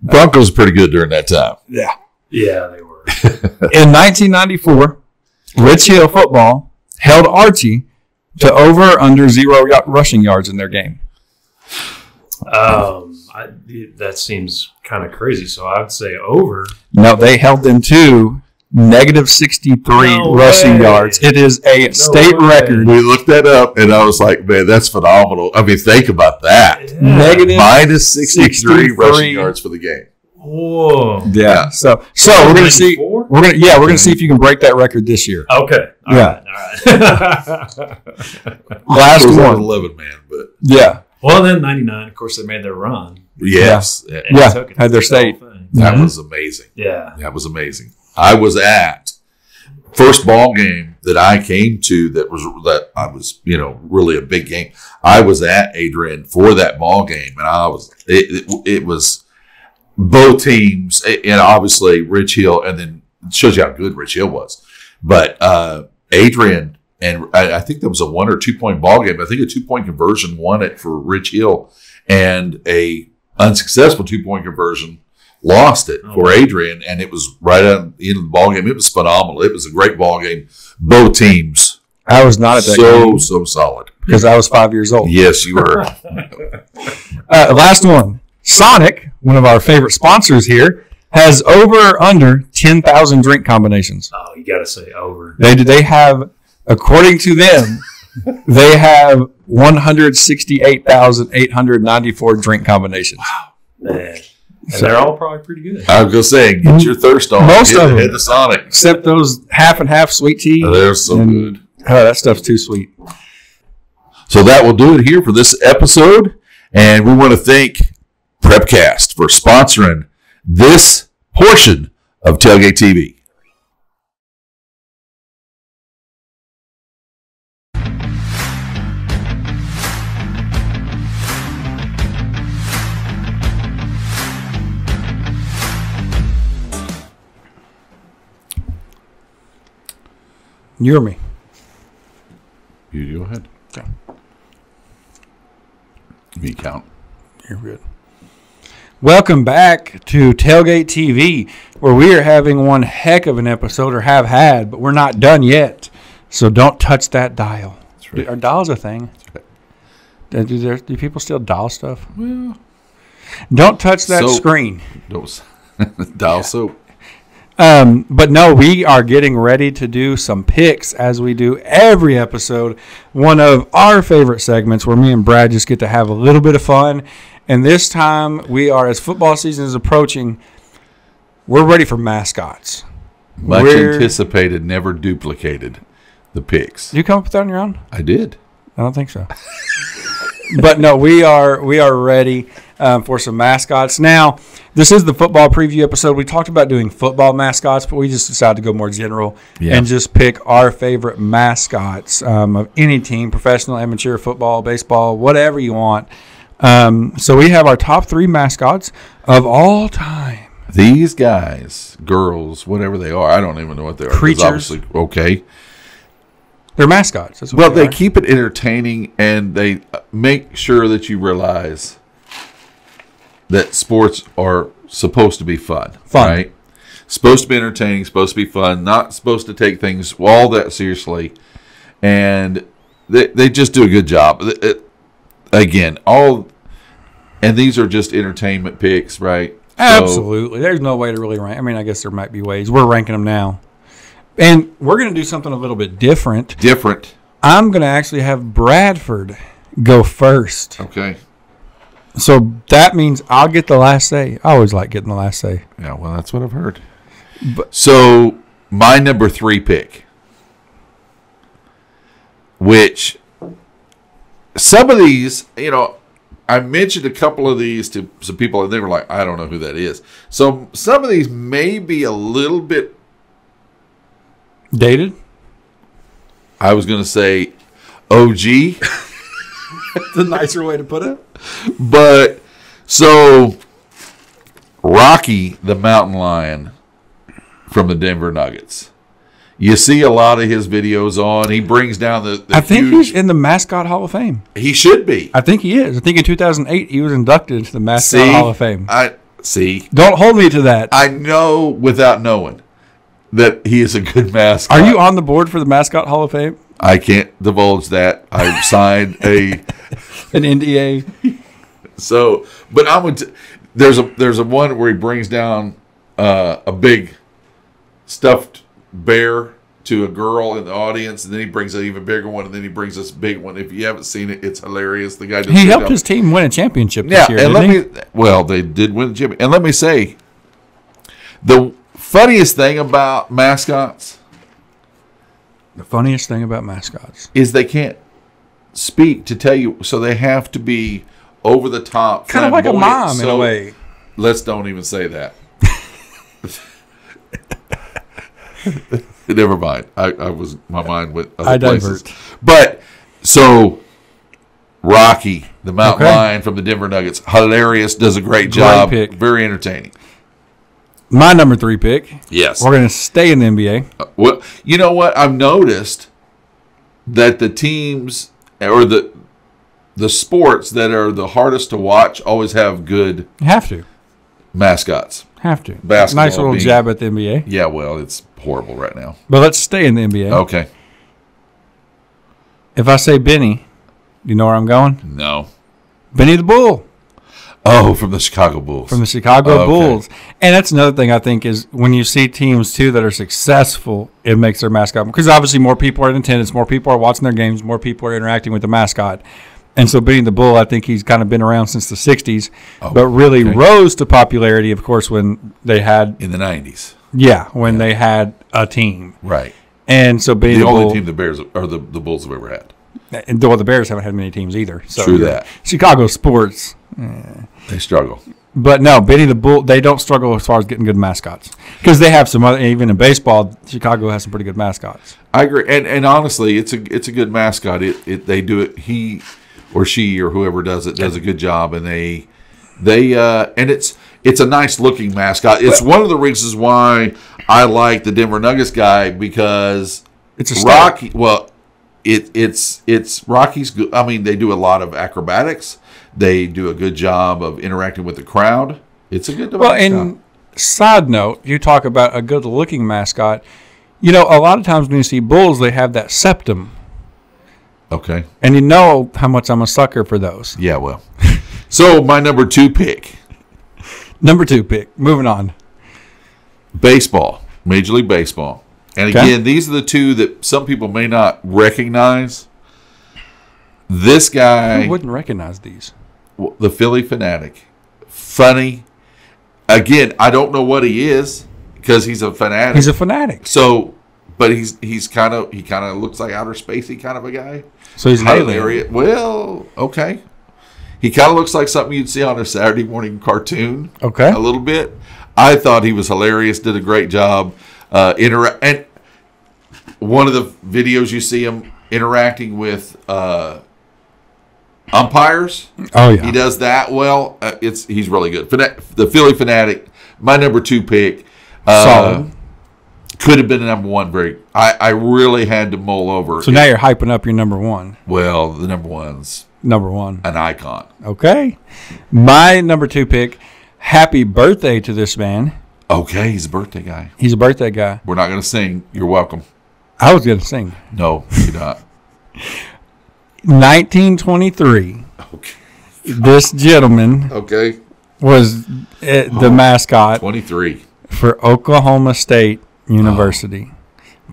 Broncos pretty good during that time. Yeah. Yeah, they were. In 1994, Rich Hill football held Archie to over or under 0 rushing yards in their game. That seems kind of crazy. So I would say over. No, they held them to negative 63 rushing yards. It is a state record. We looked that up, and I was like, man, that's phenomenal. Think about that. Yeah. Negative minus 63 rushing yards for the game. Whoa. Yeah. So we're going to see. We're going to see if you can break that record this year. Okay. All right. Last one. 11 man, but yeah. Well, then 99. Of course, they made their run. Yes. Yeah. Had their state. That was amazing. Yeah. That was amazing. I was at first ball game that I came to that I was really a big game. I was at Adrian for that ball game, and it was both teams, and obviously Rich Hill, and then it shows you how good Rich Hill was. But Adrian, and I think there was a 1 or 2 point ball game. I think a 2 point conversion won it for Rich Hill, and a unsuccessful 2 point conversion lost it for Adrian, and it was right at the end of the ball game. It was phenomenal. It was a great ball game. Both teams. I was not at that game. So solid. Because I was 5 years old. Yes, you were. Last one. Sonic, one of our favorite sponsors here, has over or under 10,000 drink combinations. Oh, you got to say over. They have, according to them, they have 168,894 drink combinations. Wow. Man. And they're all probably pretty good. I was going to say, get your thirst on. Most of them. Hit the Sonic. Except those half and half sweet tea. Oh, they're so good. Oh, that stuff's too sweet. So that will do it here for this episode. And we want to thank Prepcast for sponsoring this portion of Tailgate TV. You or me? You go ahead. Okay. Me count. You're good. Welcome back to Tailgate TV, where we are having one heck of an episode, or have had, but we're not done yet. So don't touch that dial. That's right. Are dials a thing? That's right. Do people still dial stuff? Well, don't touch that screen. Don't dial soap. But no, we are getting ready to do some picks, as we do every episode. One of our favorite segments where me and Brad just get to have a little bit of fun. And this time we are, as football season is approaching, we're ready for mascots. Much anticipated, never duplicated, the picks. Did you come up with that on your own? I did. I don't think so. But no, we are ready for some mascots. Now, this is the football preview episode. We talked about doing football mascots, but we just decided to go more general and just pick our favorite mascots of any team, professional, amateur, football, baseball, whatever you want. So we have our top 3 mascots of all time. These guys, girls, whatever they are, I don't even know what they are. Creatures. Obviously, okay. They're mascots. That's what they keep it entertaining, and they make sure that you realize that sports are supposed to be fun. Right? Supposed to be entertaining, supposed to be fun, not supposed to take things all that seriously. And they just do a good job. And these are just entertainment picks, right? Absolutely. There's no way to really rank. I mean, I guess there might be ways. We're ranking them now. And we're going to do something a little bit different. I'm going to actually have Bradford go first. Okay. So that means I'll get the last say. I always like getting the last say. Yeah, well, that's what I've heard. So my number 3 pick, which some of these, I mentioned a couple of these to some people, and they were like, I don't know who that is. So some of these may be a little bit dated. I was going to say OG. That's a nicer way to put it. But so Rocky the Mountain Lion from the Denver Nuggets. You see a lot of his videos on. He brings down the I think he's in the Mascot Hall of Fame. He should be. I think he is. I think in 2008 he was inducted into the Mascot Hall of Fame. Don't hold me to that. I know without knowing that he is a good mascot. Are you on the board for the Mascot Hall of Fame? I can't divulge that. I signed an NDA. So, but there's a one where he brings down a big stuffed bear to a girl in the audience, and then he brings an even bigger one, and then he brings this big one. If you haven't seen it, it's hilarious. The guy he helped his team win a championship this year. And they did win the championship. And let me say, the funniest thing about mascots. The funniest thing about mascots is they can't speak to tell you, so they have to be over the top, kind of like a mom in a way. Let's don't even say that. Never mind. My mind went other I places. divert. But so Rocky, the mountain Okay. lion from the Denver Nuggets, hilarious, does a great job, pick. very entertaining. My number 3 pick. Yes. We're going to stay in the NBA. Well, you know what? I've noticed that the teams or the sports that are the hardest to watch always have good You have to. mascots. Have to. Basketball Nice little being- jab at the NBA. Yeah, well, it's horrible right now. But let's stay in the NBA. Okay. If I say Benny, you know where I'm going? No. Benny the Bull Oh, from the Chicago Bulls. from the Chicago Okay. Bulls. And that's another thing I think is when you see teams, too, that are successful, it makes their mascot. Because obviously more people are in attendance, more people are watching their games, more people are interacting with the mascot. And so Benny the Bull, I think he's kind of been around since the 60s, but really okay. rose to popularity, of course, when they had, in the 90s. when they had a team. Right. And so Benny The the only Bull, team the Bears or the Bulls have ever had. and well, the Bears haven't had many teams either. So True that. Chicago sports. They struggle. But no, Benny the Bull, they don't struggle as far as getting good mascots. Because they have some other, even in baseball, Chicago has some pretty good mascots. I agree. And honestly, it's a good mascot. They do it, he or she or whoever does it does a good job, and they and it's a nice looking mascot. It's one of the reasons why I like the Denver Nuggets guy, because It's a Rocky. Well, it's Rocky's good. I mean, they do a lot of acrobatics. They do a good job of interacting with the crowd. It's a good Well, mascot. and side note, you talk about a good looking mascot. You know, a lot of times when you see bulls, they have that septum. Okay. And you know how much I'm a sucker for those. Yeah, well. So my number 2 pick, Number 2 pick. Moving on. baseball, Major League Baseball. And Okay. again, these are the two that some people may not recognize. This guy, Who wouldn't recognize these? the Philly fanatic, funny. Again, I don't know what he is because he's a fanatic. He's a fanatic. So, but he kind of looks like outer spacey kind of a guy. So he's an alien. Hilarious. Well, okay. He kind of looks like something you'd see on a Saturday morning cartoon. Okay. A little bit. I thought he was hilarious. Did a great job. And one of the videos you see him interacting with umpires. Oh, yeah. He does that well. He's really good. The Philly fanatic, my number 2 pick. Solid. Could have been number 1. I really had to mull over. So now you're hyping up your number 1. Well, the number 1's Number 1. an icon. Okay. My number 2 pick. Happy birthday to this man. Okay, he's a birthday guy. He's a birthday guy. We're not going to sing. You're welcome. I was going to sing. No, you're not. 1923. Okay. This gentleman Okay. was the mascot 23. for Oklahoma State University.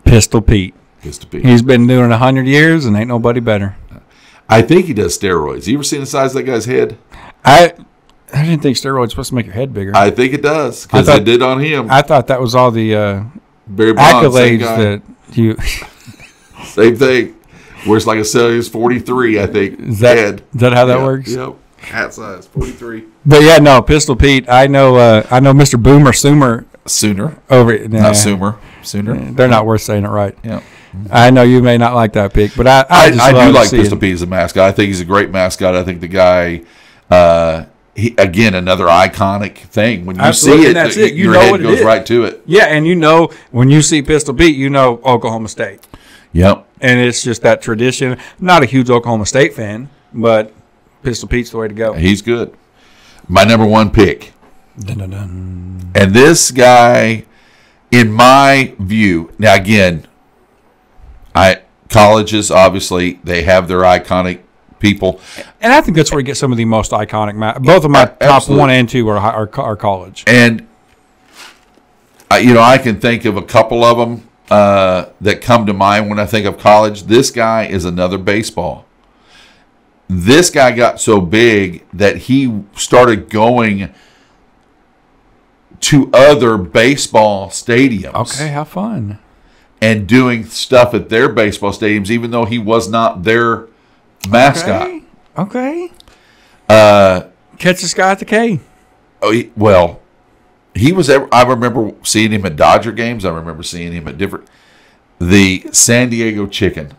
Pistol Pete. Just to be. He's been doing it 100 years and ain't nobody better. I think he does steroids. You ever seen the size of that guy's head? I didn't think steroids were supposed to make your head bigger. I think it does because I it thought- did on him. I thought that was all the Barry Bonds, same accolades guy. that you. Same thing. Where it's like a Celsius 43, I think. Is that head. how that Yeah, works? Yep. Hat size 43. But yeah, no, Pistol Pete. I know Mr. Boomer Sumer Sooner, over. not Sumer. Sooner. They're not worth saying it right. Yeah. I know you may not like that pick, but I I just do love like to see Pistol it. Pete as a mascot. I think he's a great mascot. I think the guy, he again another iconic thing. When you Absolutely, see and that's it. You your know head what it goes is. right to it. Yeah, and you know when you see Pistol Pete, you know Oklahoma State, Yep. and it's just that tradition. I'm not a huge Oklahoma State fan, but Pistol Pete's the way to go. He's good. My number 1 pick. Dun, dun, dun. And this guy, in my view, now again, colleges obviously they have their iconic people. And I think that's where you get some of the most iconic. Both of my top Absolutely. 1 and 2 are college. And I can think of a couple of them that come to mind when I think of college. This guy is another baseball. This guy got so big that he started going to other baseball stadiums. Okay, how fun. And doing stuff at their baseball stadiums, even though he was not their mascot. Okay. Uh, Catch this guy at the K. he was. I remember seeing him at Dodger games. I remember seeing him at different. the San Diego Chicken.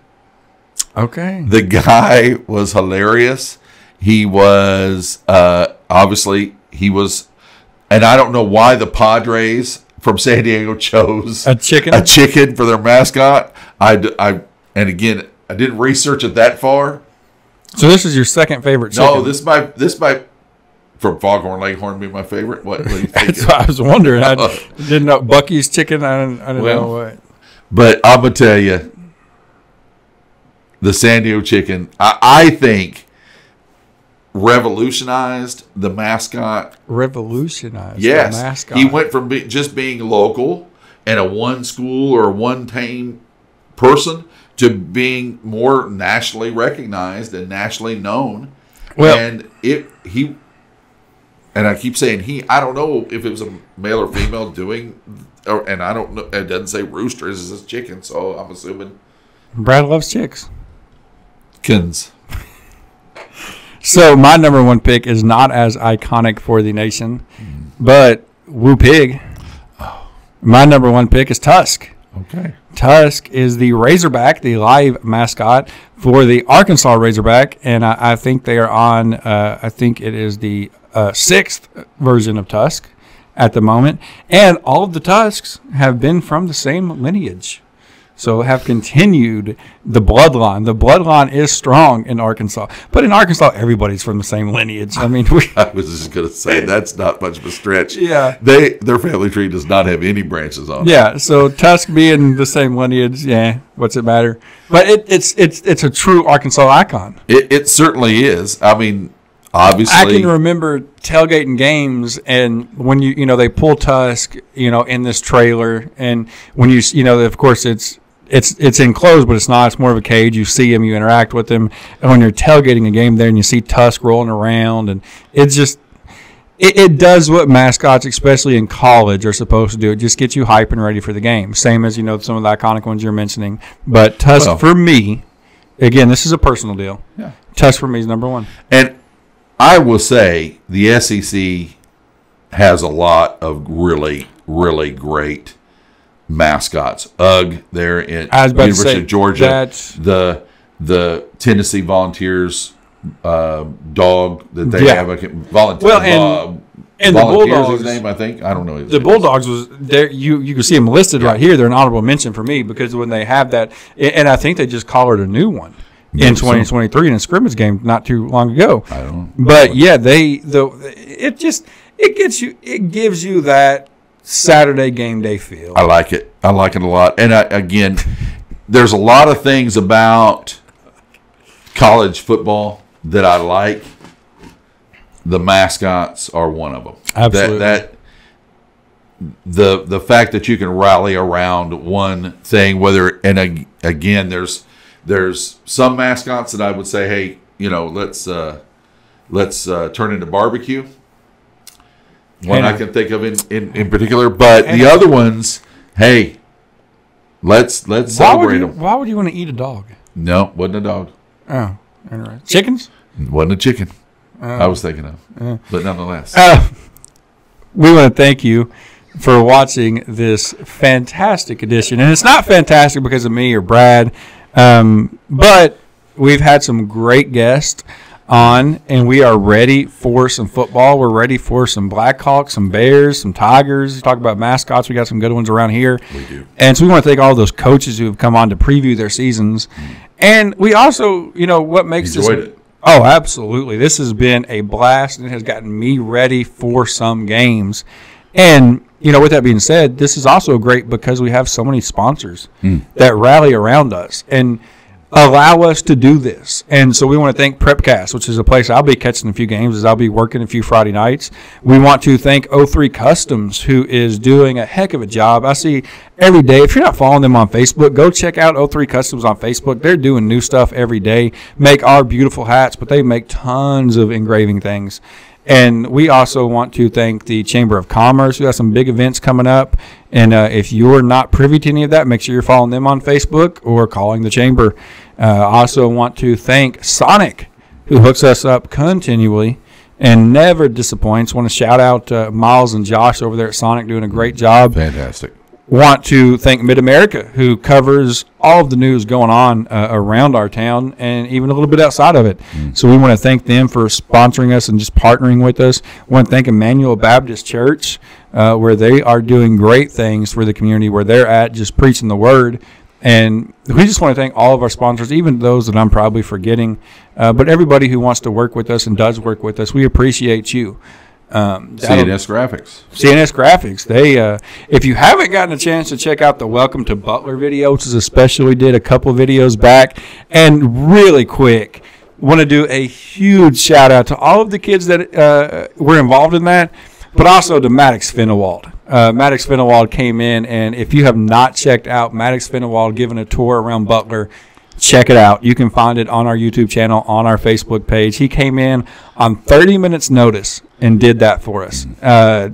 Okay. The guy was hilarious. He was obviously he was, and I don't know why the Padres from San Diego chose a chicken for their mascot. And again, I didn't research it that far. So this is your second favorite chicken? No, this might from Foghorn Leghorn be my favorite. What do you think? That's what I was wondering. I didn't know Bucky's chicken. I didn't know what. But I'm gonna tell you, the San Diego Chicken, I think, revolutionized the mascot. Revolutionized yes. the mascot. He went from just being local and a one school or one team person to being more nationally recognized and nationally known. Well, and I keep saying I don't know if it was a male or female doing, and I don't know. It doesn't say rooster. It says chicken, so I'm assuming Brad loves chicks. Chickens. So my number one pick is not as iconic for the nation, but Woo Pig. My number one pick is Tusk. Okay. Tusk is the Razorback, the live mascot for the Arkansas Razorback, and I think they are on. I think it is the sixth version of Tusk at the moment, and all of the Tusks have been from the same lineage. So have continued the bloodline. The bloodline is strong in Arkansas. But in Arkansas, everybody's from the same lineage. I mean, I was just going to say that's not much of a stretch. Yeah. Their family tree does not have any branches on it. Yeah, so Tusk being the same lineage, what's it matter? But it's a true Arkansas icon. It certainly is. I mean, obviously, I can remember tailgating games, and when they pull Tusk, in this trailer, and when of course it's enclosed, but it's not. It's more of a cage. You see him, you interact with him, and when you're tailgating a game there, and you see Tusk rolling around, and it's just it does what mascots, especially in college, are supposed to do. It just gets you hype and ready for the game. Same as some of the iconic ones you're mentioning. But Tusk for me, again, this is a personal deal. Yeah, Tusk for me is number one. And I will say the SEC has a lot of really, really great mascots. UGG there at University of Georgia. The Tennessee Volunteers dog that they have. And the Bulldogs. His name, I think. I don't know. The Bulldogs was there. You can see them listed right here. They're an honorable mention for me because when they have that, and I think they just collared a new one in 2023 in a scrimmage game not too long ago. I don't. But it gives you that Saturday game day feel. I like it. I like it a lot. And again, there's a lot of things about college football that I like. The mascots are one of them. Absolutely. The fact that you can rally around one thing, again, there's some mascots that I would say, hey, let's turn into barbecue. One I can think of in particular, but the other ones, hey, let's celebrate them. Why would you want to eat a dog? No, wasn't a dog. Oh, interesting. Chickens? Wasn't a chicken. I was thinking of, but nonetheless. We want to thank you for watching this fantastic edition, and it's not fantastic because of me or Brad, but we've had some great guests on, and we are ready for some football. We're ready for some Blackhawks, some Bears, some Tigers. You talk about mascots. We got some good ones around here. We do. And so we want to thank all those coaches who have come on to preview their seasons. And we also, what makes enjoyed it. Oh, absolutely. This has been a blast, and it has gotten me ready for some games. And, with that being said, this is also great because we have so many sponsors that rally around us and allow us to do this. And so we want to thank Prepcast, which is a place I'll be catching a few games as I'll be working a few Friday nights. We want to thank O3 Customs, who is doing a heck of a job. I see every day. If you're not following them on Facebook, go check out O3 Customs on Facebook. They're doing new stuff every day. Make our beautiful hats, but they make tons of engraving things. And we also want to thank the Chamber of Commerce, who has some big events coming up. And if you're not privy to any of that, make sure you're following them on Facebook or calling the Chamber. Also want to thank Sonic, who hooks us up continually and never disappoints. Want to shout out Miles and Josh over there at Sonic doing a great job. Fantastic. want to thank Mid-America, who covers all of the news going on around our town and even a little bit outside of it. So we want to thank them for sponsoring us and just partnering with us. We want to thank Emmanuel Baptist Church, where they are doing great things for the community where they're at, just preaching the word. And we just want to thank all of our sponsors, even those that I'm probably forgetting, but everybody who wants to work with us and does work with us. We appreciate you. CNS Graphics. They, if you haven't gotten a chance to check out the Welcome to Butler video, which is a special we did a couple videos back, and really quick, want to do a huge shout out to all of the kids that were involved in that, but also to Maddox Finnewald. Maddox Finnewald came in, and if you have not checked out Maddox Finnewald giving a tour around Butler, check it out. You can find it on our YouTube channel, on our Facebook page. He came in on 30 minutes notice and did that for us.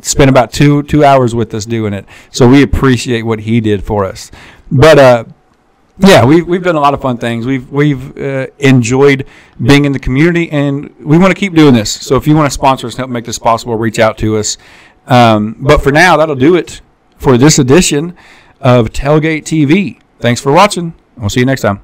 Spent about two hours with us doing it. So we appreciate what he did for us. But yeah, we've done a lot of fun things. We've enjoyed being in the community, and we want to keep doing this. So if you want to sponsor us and help make this possible, reach out to us. But for now, that'll do it for this edition of Tailgate TV. Thanks for watching. We'll see you next time.